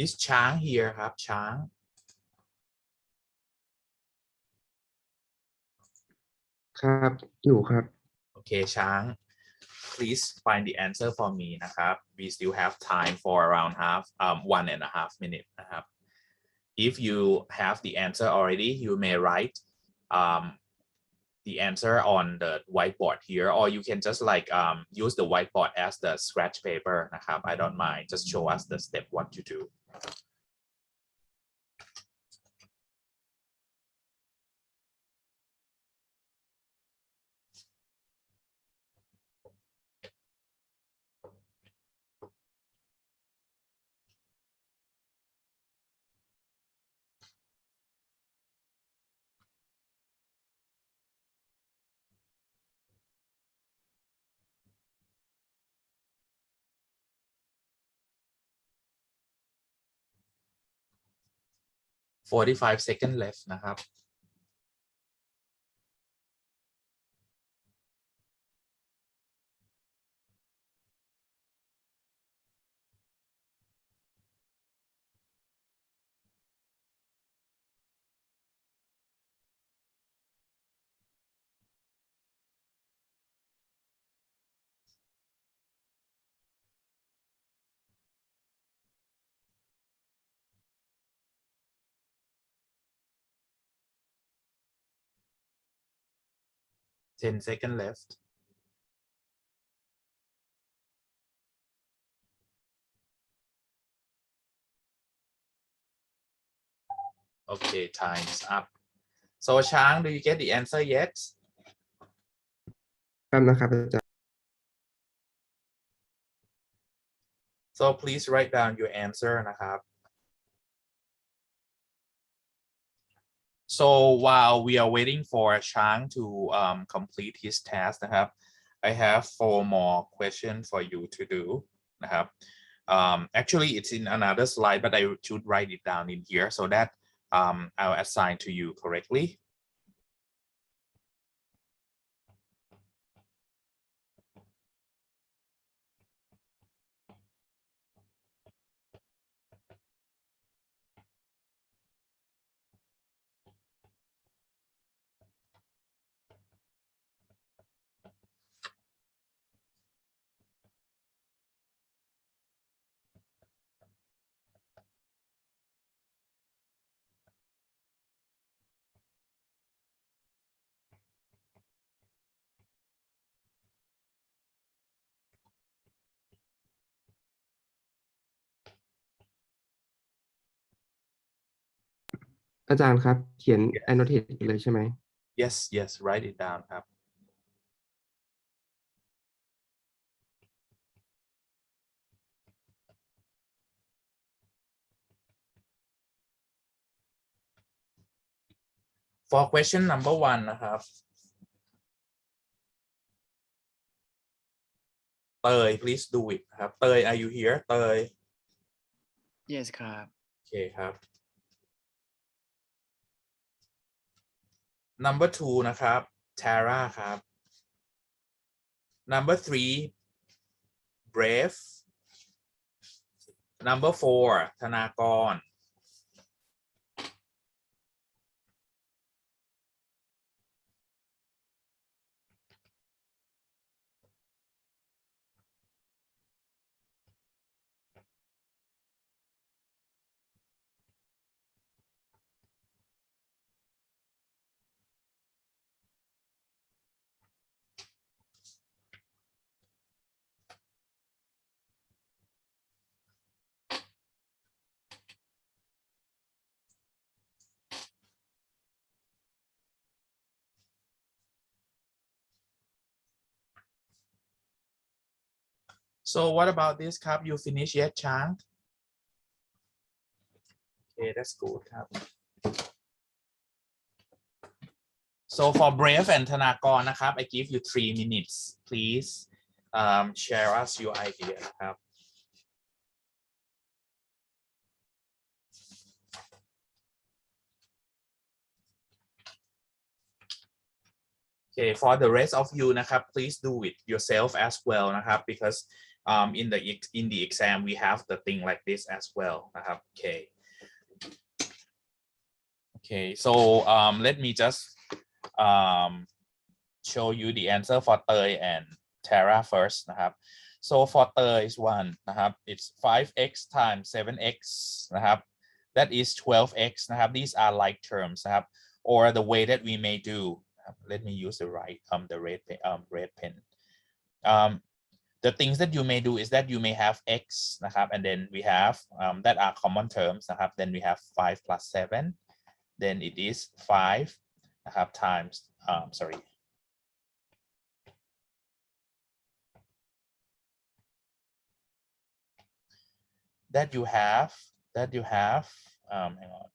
is ช้าง here ครับ ช้าง ครับ อยู่ครับ Okay ช้าง please find the answer for me นะครับ we still have time for around 1.5 minutes นะครับ if you have the answer already you may write the answer on the whiteboard here or you can just like use the whiteboard as the scratch paper นะครับ I don't mind just show us the step what to do45 seconds left นะครับ 10 seconds left okay time's up so ช้าง do you get the answer yet แป๊บนะครับอาจารย์ so please write down your answer นะครับ so while we are waiting for ช้าง to complete his task นะครับ I have 4 more questions for you to do นะครับ actually it's in another slide but I should write it down in here so that I'll assign to you correctlyอาจารย์ครับ เขียน annotate ไปเลยใช่ไหม yes yes write it down ครับ for question number 1 นะครับ เตย please do it ครับ เตย are you here เตย yes ครับ โอเคครับ number 2 นะครับ Tara ครับ number 3 Brave number 4 ธนากรso what about this ครับ you finish yet ช้าง okay that's good ครับ so for Brave and ธนากรนะครับ I give you 3 minutes please share us your idea นะครับ okay for the rest of you นะครับ please do it yourself as well นะครับ because in the exam we have the thing like this as well. Okay. Okay, so let me just show you the answer for Tơi and Tara first. So for Tơi is 1. It's 5x times 7x. That is 12x. These are like terms. Or the way that we may do. Let me use the red pen. The things that you may do is that you may have x, and then we have that are common terms. Then we have 5 plus 7. Then it is 5 times that you have hang on,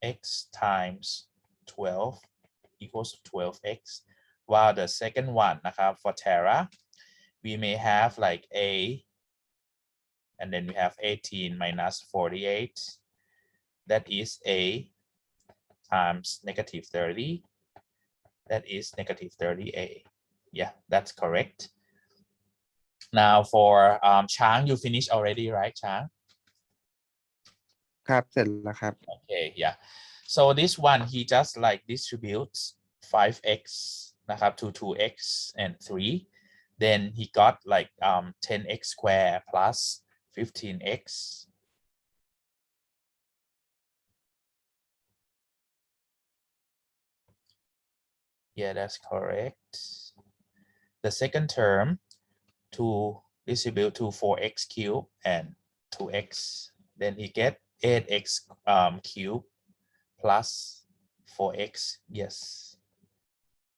x times 12 equals to 12x, while the second one for Tara we may have like a, and then we have 18 minus 48. That is a times negative 30. That is negative 30a. Yeah, that's correct. Now for Chang, you finished already, right, Chang? ครับ เสร็จแล้วครับ Okay, yeah. So this one, he just like distributes 5x to 2x and 3. Then he got like 10x squared plus 15x. Yeah, that's correct. The second term, to distribute to 4x cubed and 2x. Then he get 8x cubed plus 4x. Yes.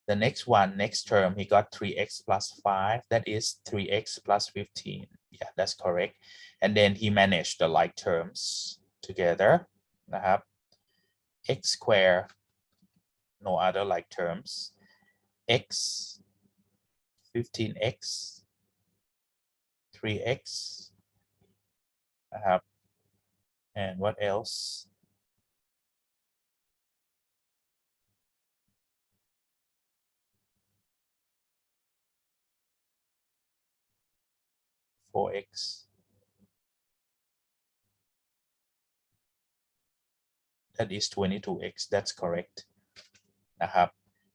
The next one, next term, he got 3x plus 5. That is 3x plus 15. Yeah, that's correct. And then he managed the like terms together. X squared, no other like terms. X, 15x, 3x. And what else? (4x). That is 22x. That's correct.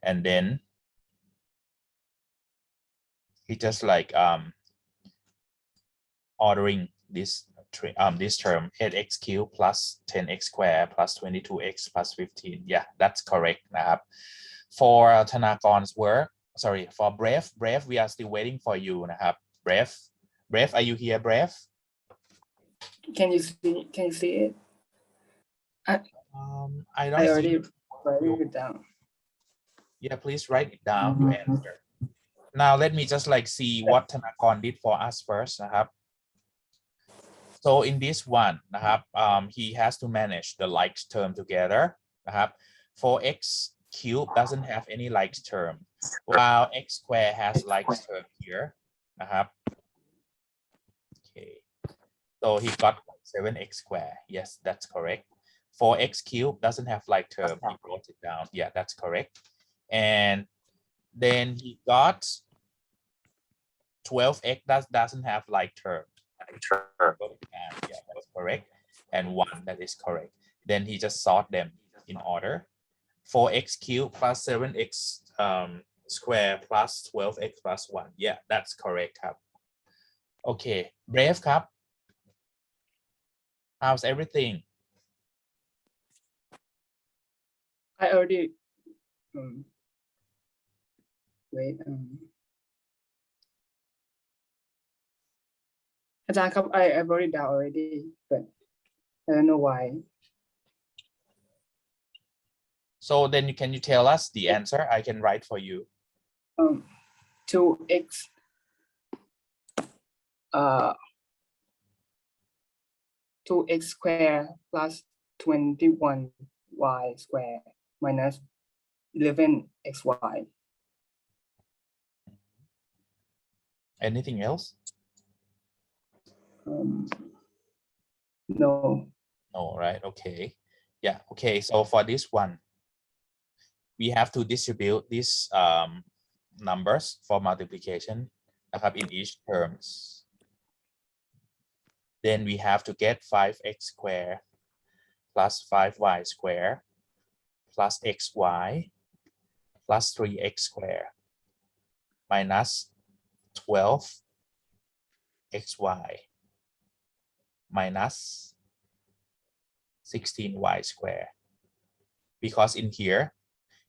And then he just like ordering this term 8x cubed plus 10x squared plus 22x plus 15. Yeah, that's correct. For Thanakorn's work, sorry, for Brave, we are still waiting for you. Brave, are you here, Brave? Can you see it? I don't I see already you. wrote it down. Yeah, please write it down, your answer. Now let me just like see what Thanakorn did for us first. So in this one, he has to manage the like term together. 4x cubed doesn't have any like term, while x squared has like term here. Okay, so he got 7x squared. Yes, that's correct. 4x cubed doesn't have like term. He wrote it down. Yeah, that's correct. And then he got 12x that doesn't have like term. Yeah, that's correct. And 1, that is correct. Then he just sort them in order. 4x cubed plus 7x squared plus 12x plus 1. Yeah, that's correct. Okay, Brave. How's everything? I already wait. อาจารย์ครับ I've already done already, but I don't know why. So then can you tell us the answer? I can write for you. 2x 2x squared plus 21y squared minus 11xy. Anything else? No. No, right? Okay. Yeah. Okay. So for this one, we have to distribute these numbers for multiplication. นะครับ in each terms then we have to get 5x squared plus 5y squared plus xy plus 3x squared minus 12xy minus 16y squared. Because in here,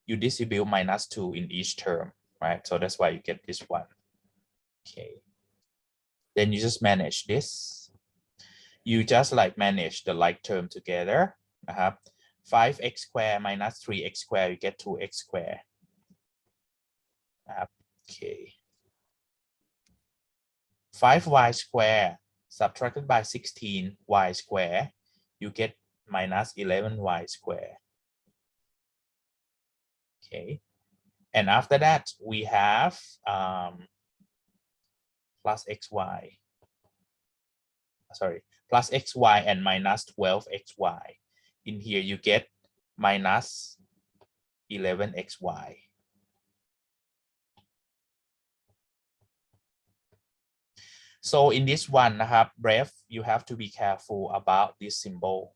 you distribute minus 2 in each term, right? So that's why you get this one. Okay. Then you just manage this. You just like manage the like term together. 5x squared minus 3x squared, you get 2x squared. Okay. 5y squared subtracted by 16y squared, you get minus 11y squared. Okay. And after that, we have plus xy. Sorry, plus xy and minus 12xy. In here, you get minus 11xy. So in this one, Bref, you have to be careful about this symbol.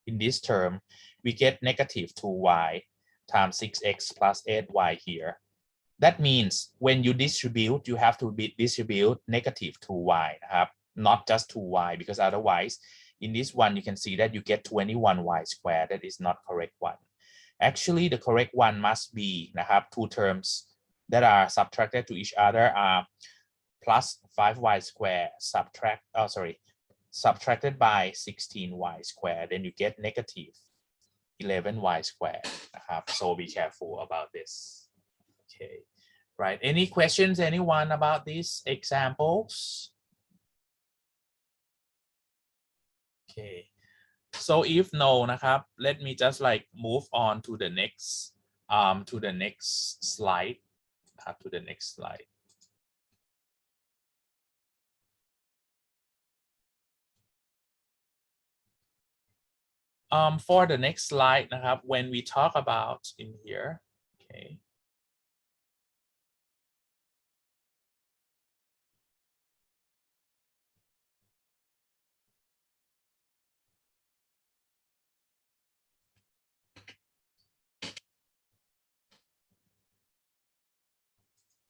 In this term, we get negative 2y times 6x plus 8y here. That means when you distribute, you have to distribute negative 2y, not just 2y, because otherwise, in this one, you can see that you get 21y squared. That is not correct one. Actually, the correct one must be two terms that are subtracted to each other are plus 5y squared subtracted by 16y squared. Then you get negative 11y squared. So be careful about this. Okay, right. Any questions, anyone, about these examples? Okay, so if no, let me just like move on to the next slide. To the next slide. For the next slide, when we talk about in here, okay.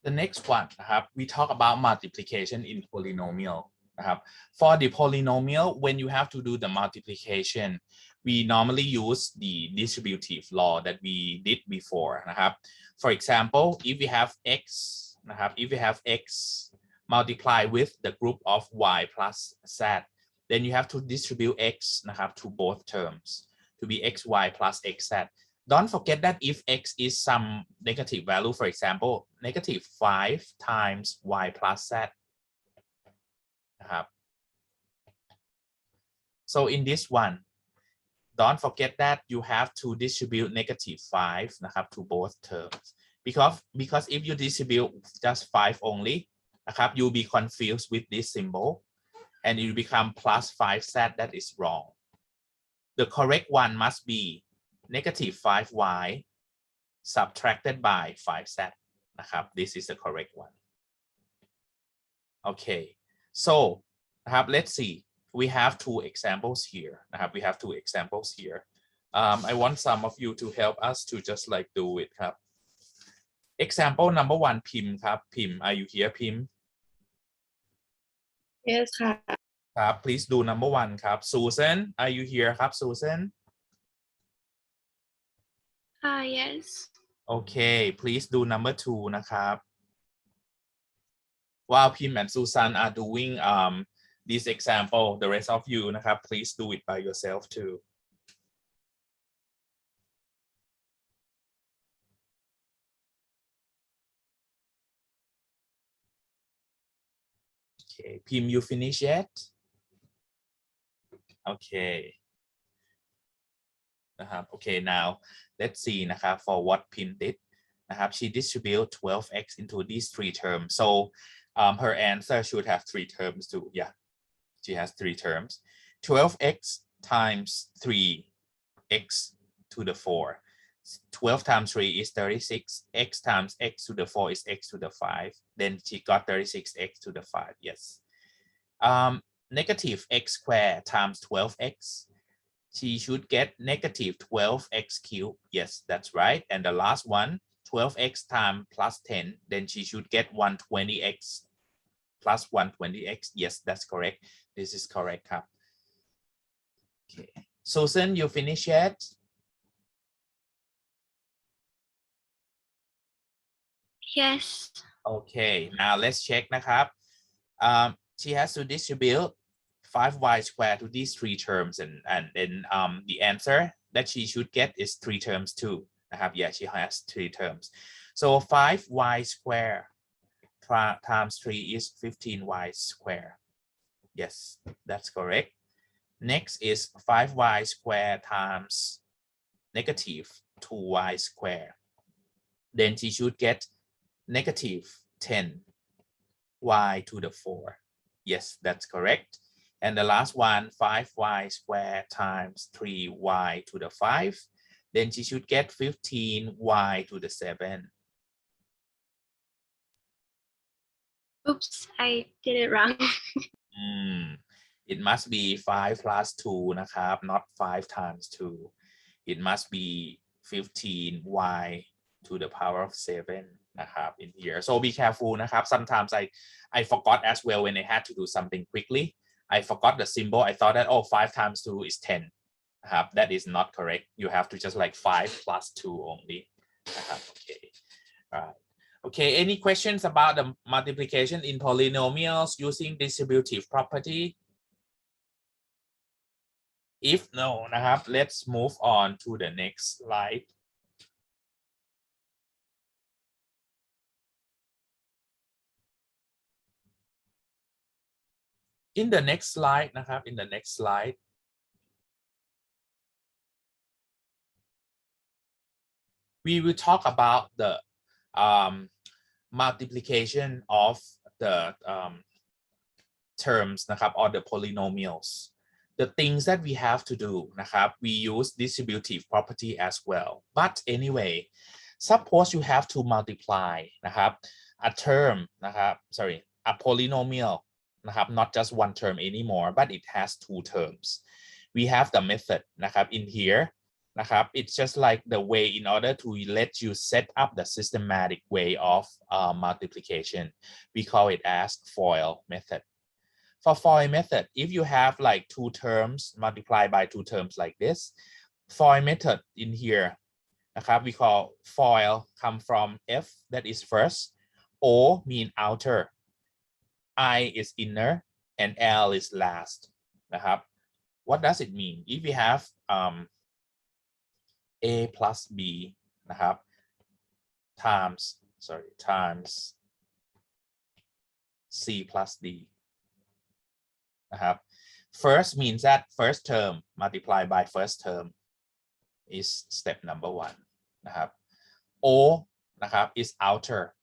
The next one, we talk about multiplication in polynomial. For the polynomial, when you have to do the multiplication, we normally use the distributive law that we did before. For example, if we have x, multiply with the group of y plus z, then you have to distribute x to both terms to be xy plus xz. Don't forget that if x is some negative value, for example, negative 5 times y plus z. So in this one, don't forget that you have to distribute negative 5 to both terms. Because if you distribute just 5 only, you'll be confused with this symbol and it will become plus 5z. That is wrong. The correct one must be negative 5y subtracted by 5z. This is the correct one. Okay, so let's see. We have two examples here. We have two examples here. I want some of you to help us to just like do it. Example number 1, Pim. Pim, are you here, Pim? Yes, Please do number 1. Susan, are you here, Susan? yes. Okay, please do number 2. While Pim and Susan are doing this example, the rest of you, please do it by yourself too. Okay, Pim, you finish yet? Okay. Okay, now let's see for what Pim did. She distributed 12x into these 3 terms. So her answer should have 3 terms too. Yeah, she has 3 terms. 12x times 3x to the 4. 12 times 3 is 36. X times x to the 4 is x to the 5. Then she got 36x to the 5. Yes. Negative x squared times 12x. She should get negative 12x cubed. Yes, that's right. And the last one, 12x times plus 10. Then she should get 120x plus 120x. Yes, that's correct. This is correct. Okay. Susan, you finished yet? Yes. Okay, now let's checkนะครับ. She has to distribute 5y squared to these three terms, and then the answer that she should get is 3 terms too. Yeah, she has 3 terms. So 5y squared times 3 is 15y squared. Yes, that's correct. Next is 5y squared times negative 2y squared. Then she should get negative 10y to the 4. Yes, that's correct. And the last one, 5y squared times 3y to the 5. Then she should get 15y to the 7. Oops, I did it wrong. It must be 5 plus 2 นะครับ, not 5 times 2. It must be 15y to the power of 7 นะครับ, in here. So be carefulนะครับ. Sometimes I forgot as well when I had to do something quickly. I forgot the symbol. I thought that, oh, 5 times 2 is 10. That is not correct. You have to just like 5 plus 2 only. Okay. All right. Okay, any questions about the multiplication in polynomials using distributive property? If no, let's move on to the next slide. In the next slide, we will talk about the multiplication of the terms or the polynomials. The things that we have to do we use distributive property as well. But anyway, suppose you have to multiply a term a polynomial not just one term anymore, but it has 2 terms. We have the method in here. It's just like the way in order to let you set up the systematic way of multiplication. We call it as FOIL method. For FOIL method, if you have like 2 terms multiplied by 2 terms like this, FOIL method in here we call FOIL come from F, that is first, O mean outer, I is inner, and L is last. What does it mean? If we have A plus B times C plus D. First means that first term multiplied by first term is step number 1. O is outer.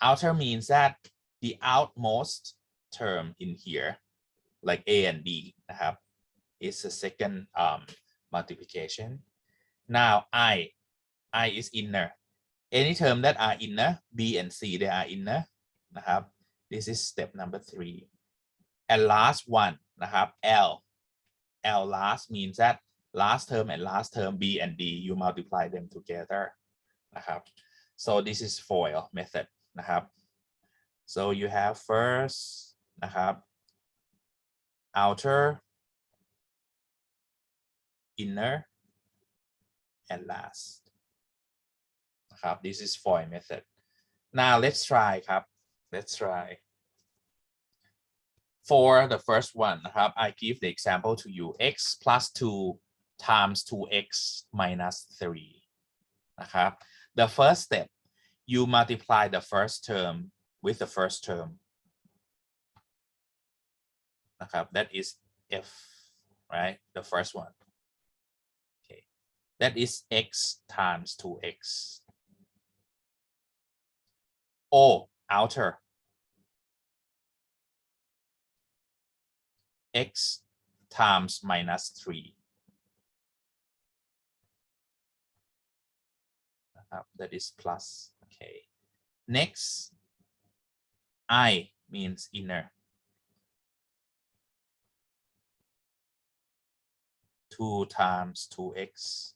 Outer means that the outmost term in here, like A and B, is the second multiplication. Now I is inner. Any term that are inner, B and C, they are inner. This is step number 3. And last one, L. L last means that last term and last term, B and D, you multiply them together. So this is FOIL method. So you have first, outer, inner, and last. This is FOIL method. Now let's try. Let's try. For the first one, I give the example to you. X plus 2 times 2x minus 3. The first step, you multiply the first term with the first term. That is F, right? The first one. Okay. That is x times 2x. O, outer. X times minus 3. that is plus. Okay, next I means inner. 2 times 2x,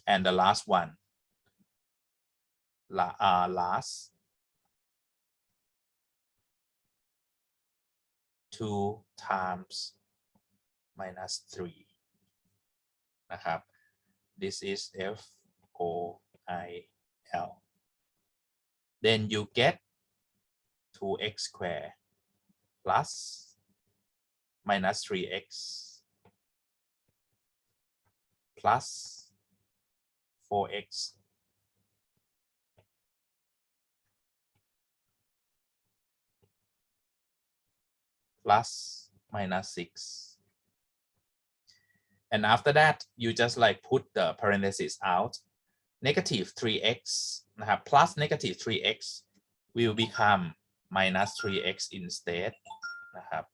and the last one, last 2 times minus 3 นะครับ this is FOIL. then you get 2x squared plus minus 3x plus 4x plus minus 6. And after that, you just like put the parentheses out. Negative 3x นะครับ plus negative 3x will become minus 3x instead นะครับ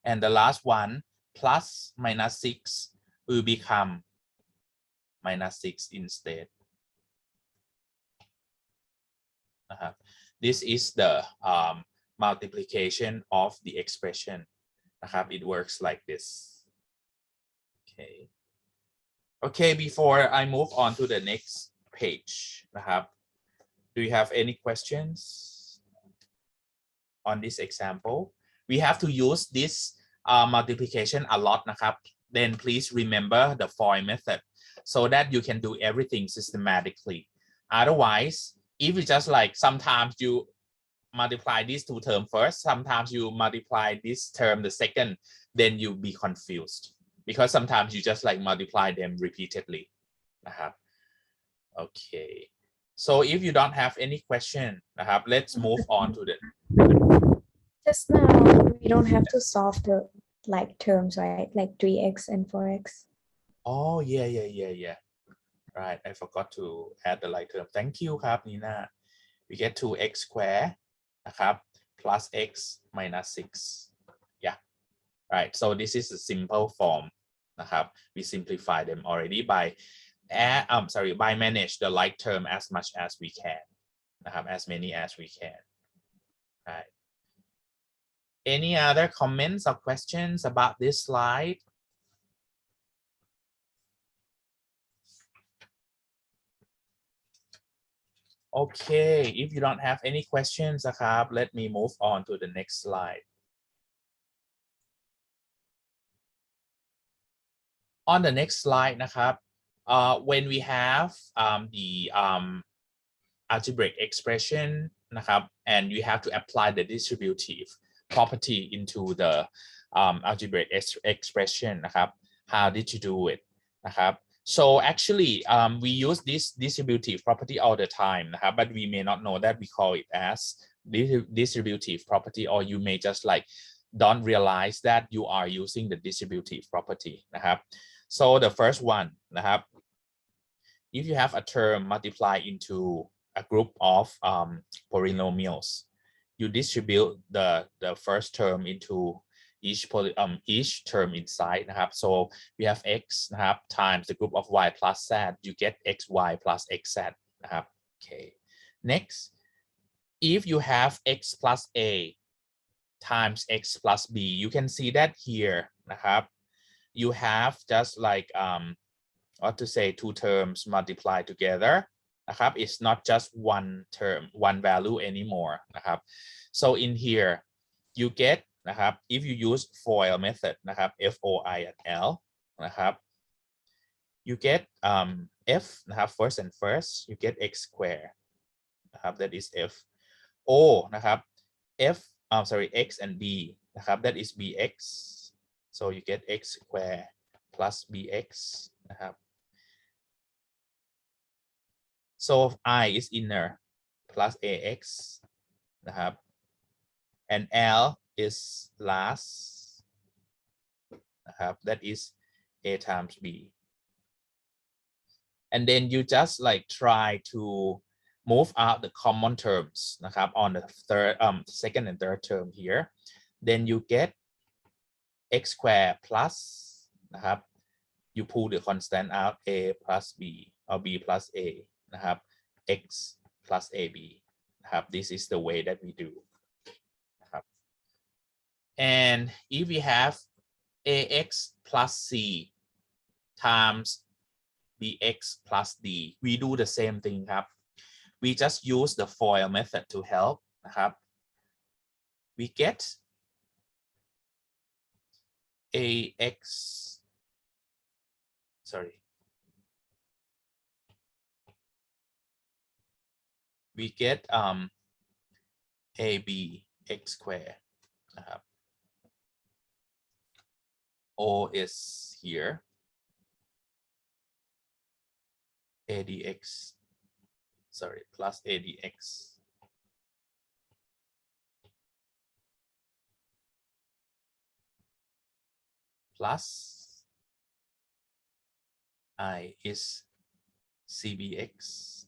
and the last one plus minus 6 will become minus 6 instead. This is the multiplication of the expression. It works like this. Okay, before I move on to the next page, do you have any questions on this example? We have to use this multiplication a lot. Then please remember the FOIL method so that you can do everything systematically. Otherwise, if you just like sometimes you multiply these two terms first, sometimes you multiply this term the second, then you'll be confused because sometimes you just like multiply them repeatedly. Okay, so if you don't have any question, let's move on to the. Just now we don't have to solve the like terms, right? Like 3x and 4x. Oh yeah. Right, I forgot to add the like term. Thank you, Nina. We get 2x squared plus x minus 6. Yeah, right. So this is a simple form. We simplify them already by manage the like term as much as we can. As many as we can. Right. Any other comments or questions about this slide? Okay, if you don't have any questions, let me move on to the next slide. On the next slide, when we have the algebraic expression, and you have to apply the distributive property into the algebraic expression, how did you do it? So actually, we use this distributive property all the time, but we may not know that we call it as distributive property, or you may just like don't realize that you are using the distributive property. So the first one, if you have a term multiplied into a group of polynomials, you distribute the first term into each term inside. So we have x times the group of y plus z, you get xy plus xz. Okay. Next, if you have x plus a times x plus b, you can see that here you have just like what to say, two terms multiplied together. It's not just one term, one value anymore. So in here you get if you use FOIL method, FOIL, you get f first and first, you get x squared, that is f. O f x and b, that is bx, so you get x squared plus bx. So I is inner plus ax, and L is last, that is a times b. And then you just like try to move out the common terms นะครับ on the second and third term here then you get x squared plus นะครับ you pull the constant out a plus b or b plus a นะครับ x plus ab นะครับ this is the way that we do นะครับ and if we have ax plus c times bx plus d we do the same thing ครับ we just use the FOIL method to help นะครับ we get ax sorry we get ab x squared นะครับ o is here adx sorry plus adx plus I is cbx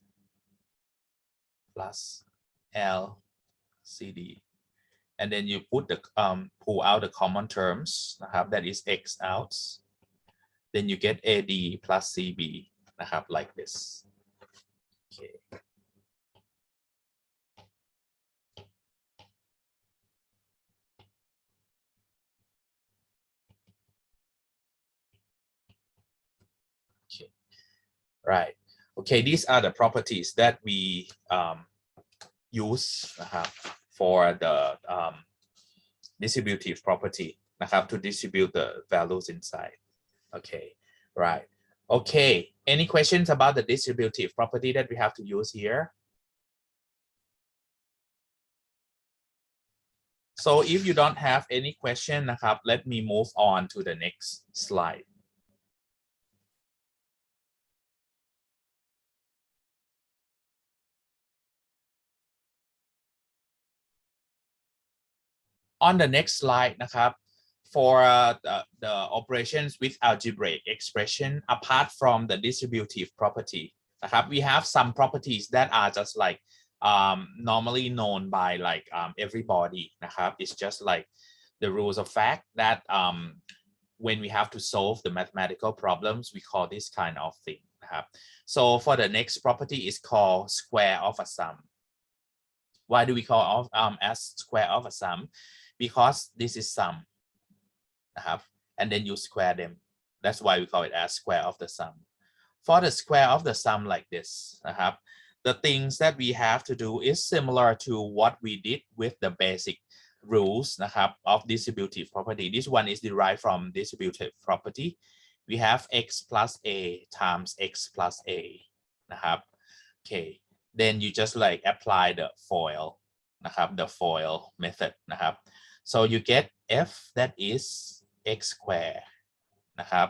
plus l cd and then you put the pull out the common terms นะครับ that is x out then you get ad plus cb นะครับ like this okay right okay these are the properties that we use นะครับ for the distributive property นะครับ to distribute the values inside okay right okay any questions about the distributive property that we have to use here so if you don't have any question นะครับ let me move on to the next slide on the next slide นะครับ for the operations with algebraic expression apart from the distributive property นะครับ we have some properties that are just like normally known by like everybody นะครับ it's just like the rules of fact that when we have to solve the mathematical problems we call this kind of thing นะครับ so for the next property is called square of a sum why do we call as square of a sum because this is sum นะครับ and then you square them that's why we call it as square of the sum for the square of the sum like this นะครับ the things that we have to do is similar to what we did with the basic rules นะครับ of distributive property this one is derived from distributive property we have x plus a times x plus a นะครับ okay then you just like apply the FOIL นะครับ the FOIL method นะครับ so you get f that is x squared นะครับ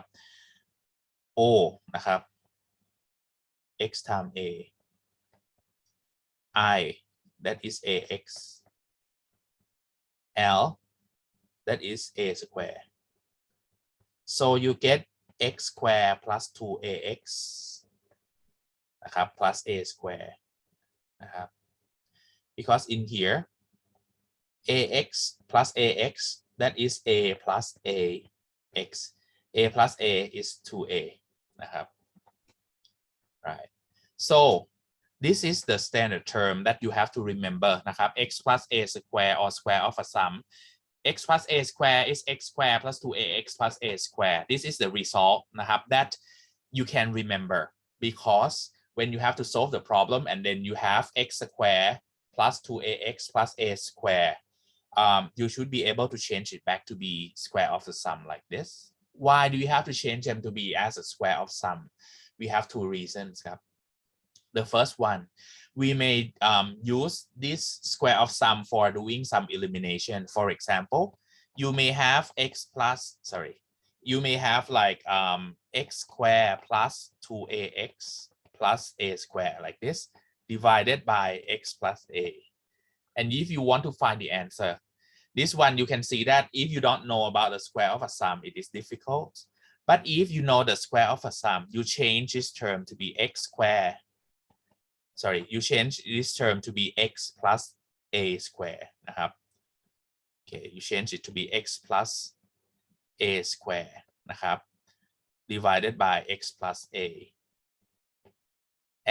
o นะครับ x times a I that is ax l that is a square so you get x squared plus 2ax นะครับ plus a square นะครับ because in here ax plus ax that is a plus ax a plus a is 2a นะครับ right so this is the standard term that you have to remember นะครับ x plus a square or square of a sum x plus a square is x square plus 2ax plus a square this is the result นะครับ that you can remember because when you have to solve the problem and then you have x square plus 2ax plus a square you should be able to change it back to be square of the sum like this why do you have to change them to be as a square of sum we have two reasons ครับ the first one we may use this square of sum for doing some elimination for example you may have you may have like x square plus 2ax plus a square like this divided by x plus a and if you want to find the answer this one you can see that if you don't know about the square of a sum it is difficult but if you know the square of a sum you change this term to be x square sorry, you change this term to be x plus a square นะครับ okay, you change it to be x plus a square นะครับ divided by x plus a,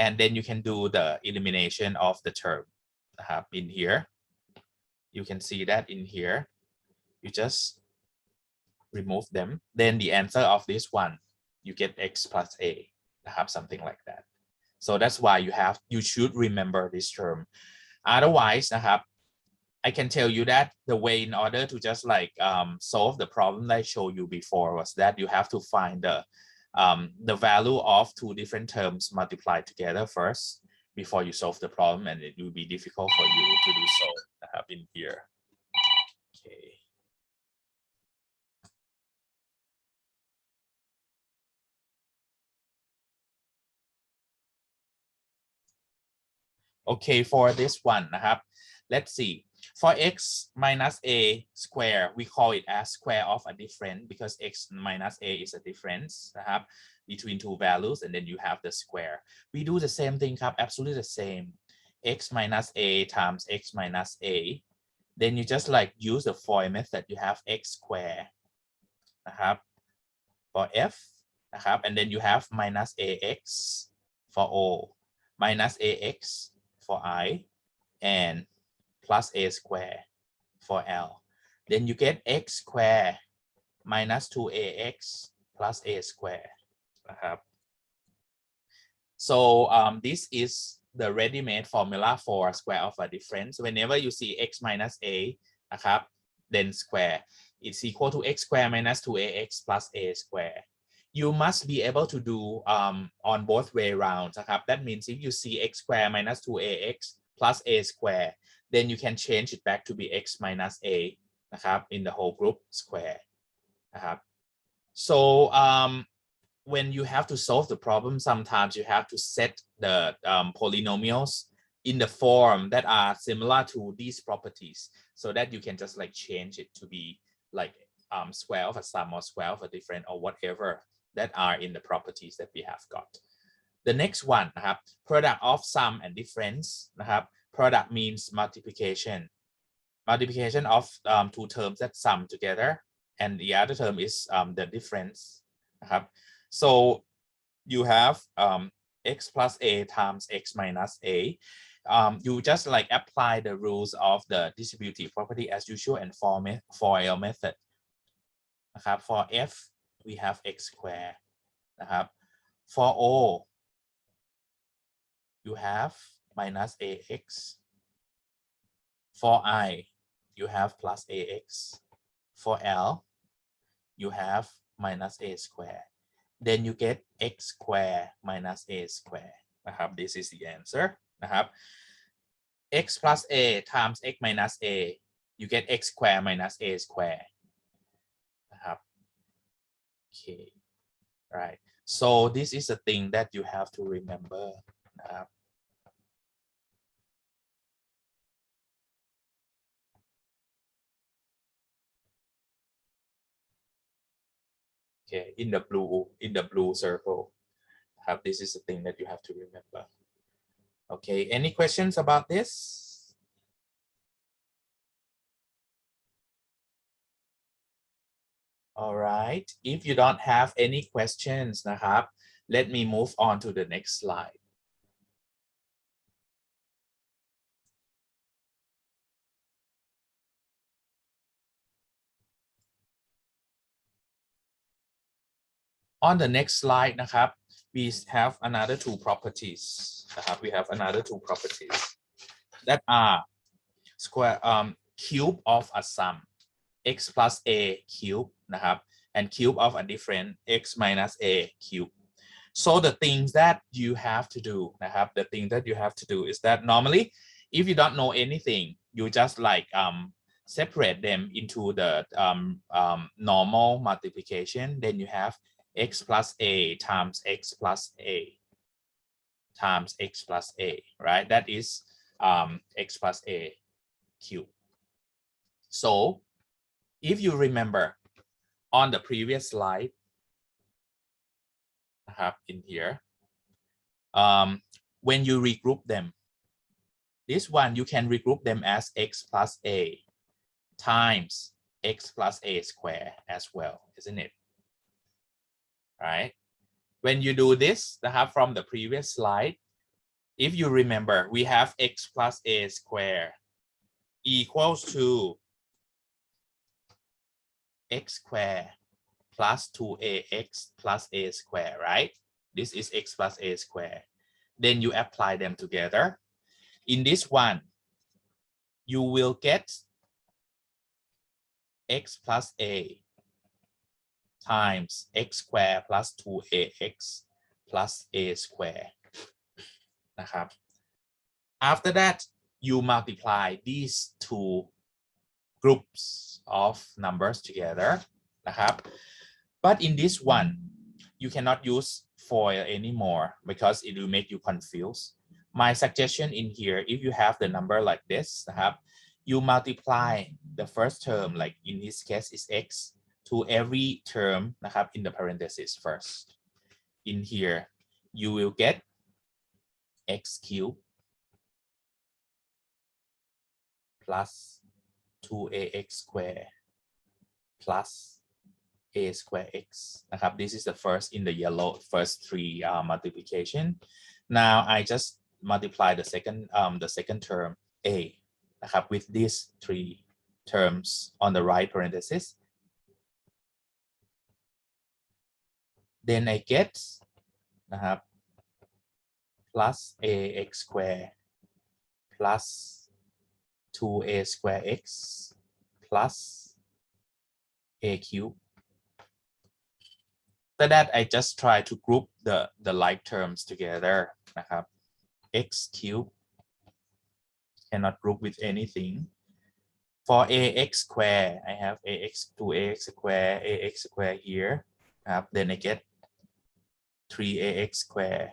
and then you can do the elimination of the term นะครับ in here you can see that in here you just remove them, then the answer of this one you get x plus a นะครับ something like that. So that's why you should remember this term. Otherwise นะครับ I can tell you that the way in order to just like solve the problem that I showed you before was that you have to find the value of two different terms multiplied together first before you solve the problem, and it will be difficult for you to do so นะครับ in here. Okay. Okay, for this one นะครับ let's see, for x minus a square we call it as square of a difference because x minus a is a difference นะครับ between two values, and then you have the square. We do the same thing ครับ absolutely the same, x minus a times x minus a, then you just like use the FOIL method, you have x square นะครับ for f นะครับ and then you have minus ax for o, minus ax for I, and plus a square for L. Then you get x square minus 2ax plus a square นะครับ so this is the ready-made formula for square of a difference. Whenever you see x minus a นะครับ then square, it's equal to x square minus 2ax plus a square. You must be able to do on both way rounds นะครับ that means if you see x square minus 2ax plus a square, then you can change it back to be x minus a นะครับ in the whole group square นะครับ so when you have to solve the problem, sometimes you have to set the polynomials in the form that are similar to these properties so that you can just like change it to be like square of a sum or square of a difference or whatever that are in the properties that we have got. The next one นะครับ product of sum and difference นะครับ product means multiplication of two terms that sum together, and the other term is the difference นะครับ so you have x plus a times x minus a. You just like apply the rules of the distributive property as usual and FOIL method นะครับ for f we have x square นะครับ for o you have minus ax, for I you have plus ax, for L you have minus a square, then you get x square minus a square นะครับ this is the answer นะครับ x plus a times x minus a, you get x square minus a square นะครับ okay, right, so this is the thing that you have to remember นะครับ okay, in the blue circle, this is the thing that you have to remember. Okay, any questions about this? All right, if you don't have any questions นะครับ let me move on to the next slide. On the next slide นะครับ we have another two properties นะครับ we have another two properties that are square cube of a sum x plus a cube นะครับ and cube of a difference x minus a cube. So the things that you have to do นะครับ the thing that you have to do is that normally if you don't know anything you just like separate them into the normal multiplication, then you have x plus a times x plus a times x plus a, right? That is x plus a cube. So if you remember on the previous slide, in here, when you regroup them, this one you can regroup them as x plus a times x plus a square as well, isn't it? Right? When you do this, from the previous slide, if you remember, we have x plus a square equals to x square plus 2ax plus a square, right? This is x plus a square. Then you apply them together. In this one, you will get x plus a times x square plus 2ax plus a square. After that, you multiply these two groups of numbers together. But in this one, you cannot use FOIL anymore because it will make you confused. My suggestion in here, if you have the number like this, you multiply the first term, like in this case is x, to every term in the parentheses first. In here, you will get x cubed plus 2ax squared plus a square x. This is the first in the yellow, first three multiplication. Now I just multiply the second term a with these three terms on the right parenthesis. Then I get plus ax squared plus 2a square x plus a cubed. After that, I just try to group the like terms together. X cubed cannot group with anything. For ax square, I have ax 2ax square here. Then I get 3ax square.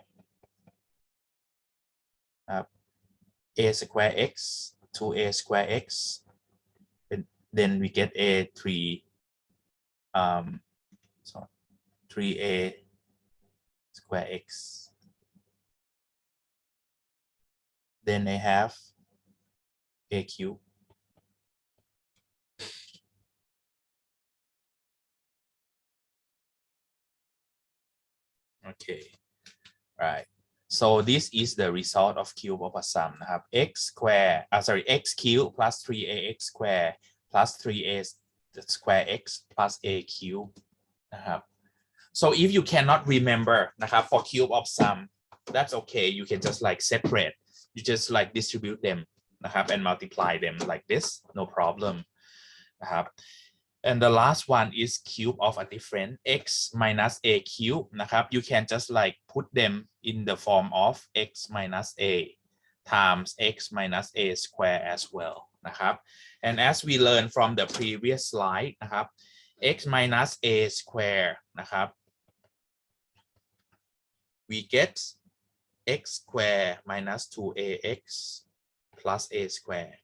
A square x 2a square x. Then we get a 3a square x. Then I have a cube. Okay, right. So this is the result of cube of a sum. X cubed plus 3ax square plus 3a square x plus a cube. So if you cannot remember for cube of sum, that's okay. You can just like separate. You just like distribute them and multiply them like this, no problem. And the last one is cube of a different x minus a cube. You can just like put them in the form of x minus a times x minus a square as well. And as we learned from the previous slide, x minus a square, we get x square minus 2ax plus a square,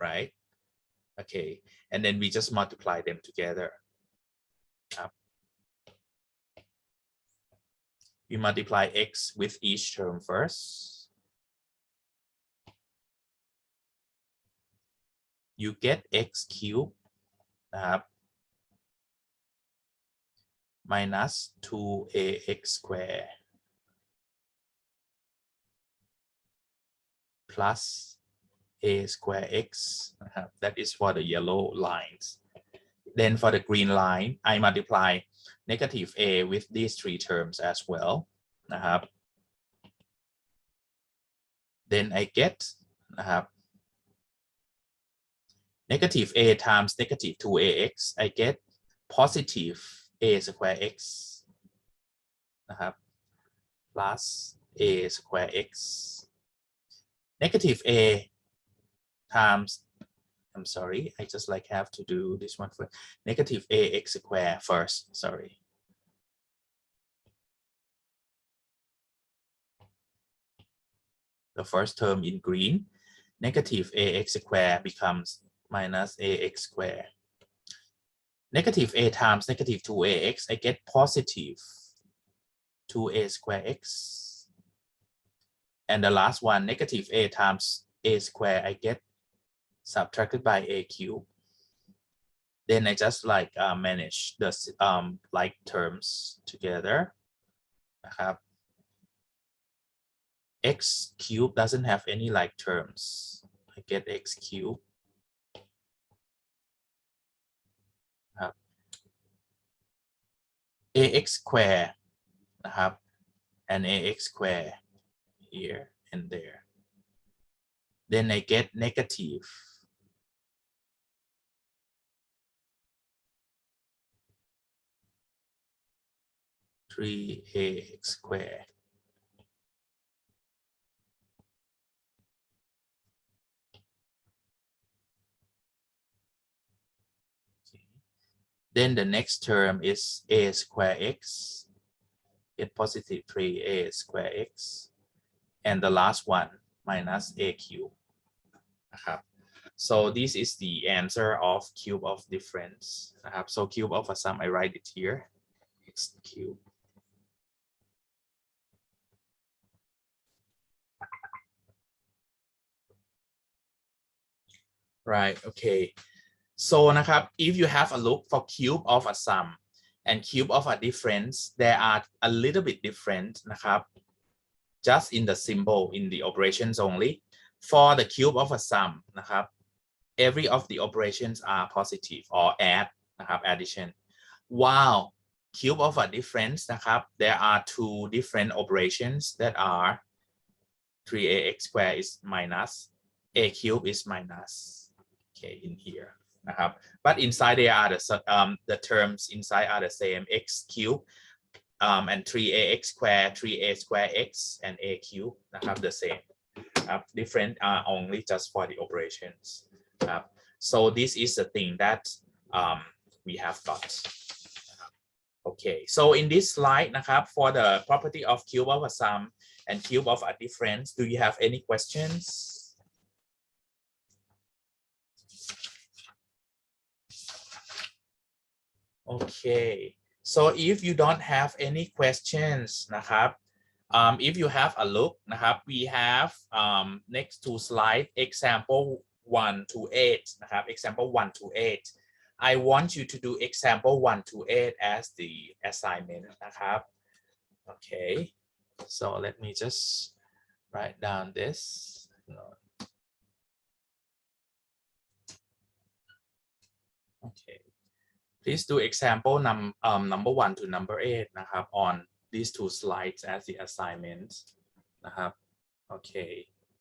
right? Okay, and then we just multiply them together. We multiply x with each term first. You get x cubed minus 2ax square plus a square x. That is for the yellow lines. Then for the green line, I multiply negative a with these three terms as well. Then I get negative a times negative 2ax. I get positive a square x plus a square x. Negative a times, I'm sorry, I just like have to do this one first. Negative ax square first, sorry. The first term in green, negative ax square becomes minus ax square. Negative a times negative 2ax, I get positive 2a square x and the last one negative a times a square I get subtracted by a cube. Then I just like manage the like terms together นะครับ x cube doesn't have any like terms. I get x cube. ax square นะครับ and ax square here and there. Then I get negative 3ax square. Then the next term is a square x, get positive 3a square x, and the last one minus a cube. So this is the answer of cube of difference. So cube of a sum, I write it here, x cube. Right, okay. So นะครับ if you have a look for cube of a sum and cube of a difference, they are a little bit different นะครับ just in the symbol, in the operations only. For the cube of a sum นะครับ every of the operations are positive or add นะครับ addition. While cube of a difference นะครับ there are two different operations that are 3ax squared is minus, a cube is minus. Okay, in here. But inside they are the terms inside are the same, x cube and 3ax square, 3a square x and a cube the same. Different are only just for the operations. So this is the thing that we have got. Okay, so in this slide for the property of cube of a sum and cube of a difference, do you have any questions? Okay, so if you don't have any questions นะครับ if you have a look นะครับ we have next to slide example 1 to 8 นะครับ example 1 to 8. I want you to do example 1 to 8 as the assignment นะครับ Okay, so let me just write down this. Okay. Please do example number 1 to number 8 นะครับ on these two slides as the assignment นะครับ Okay.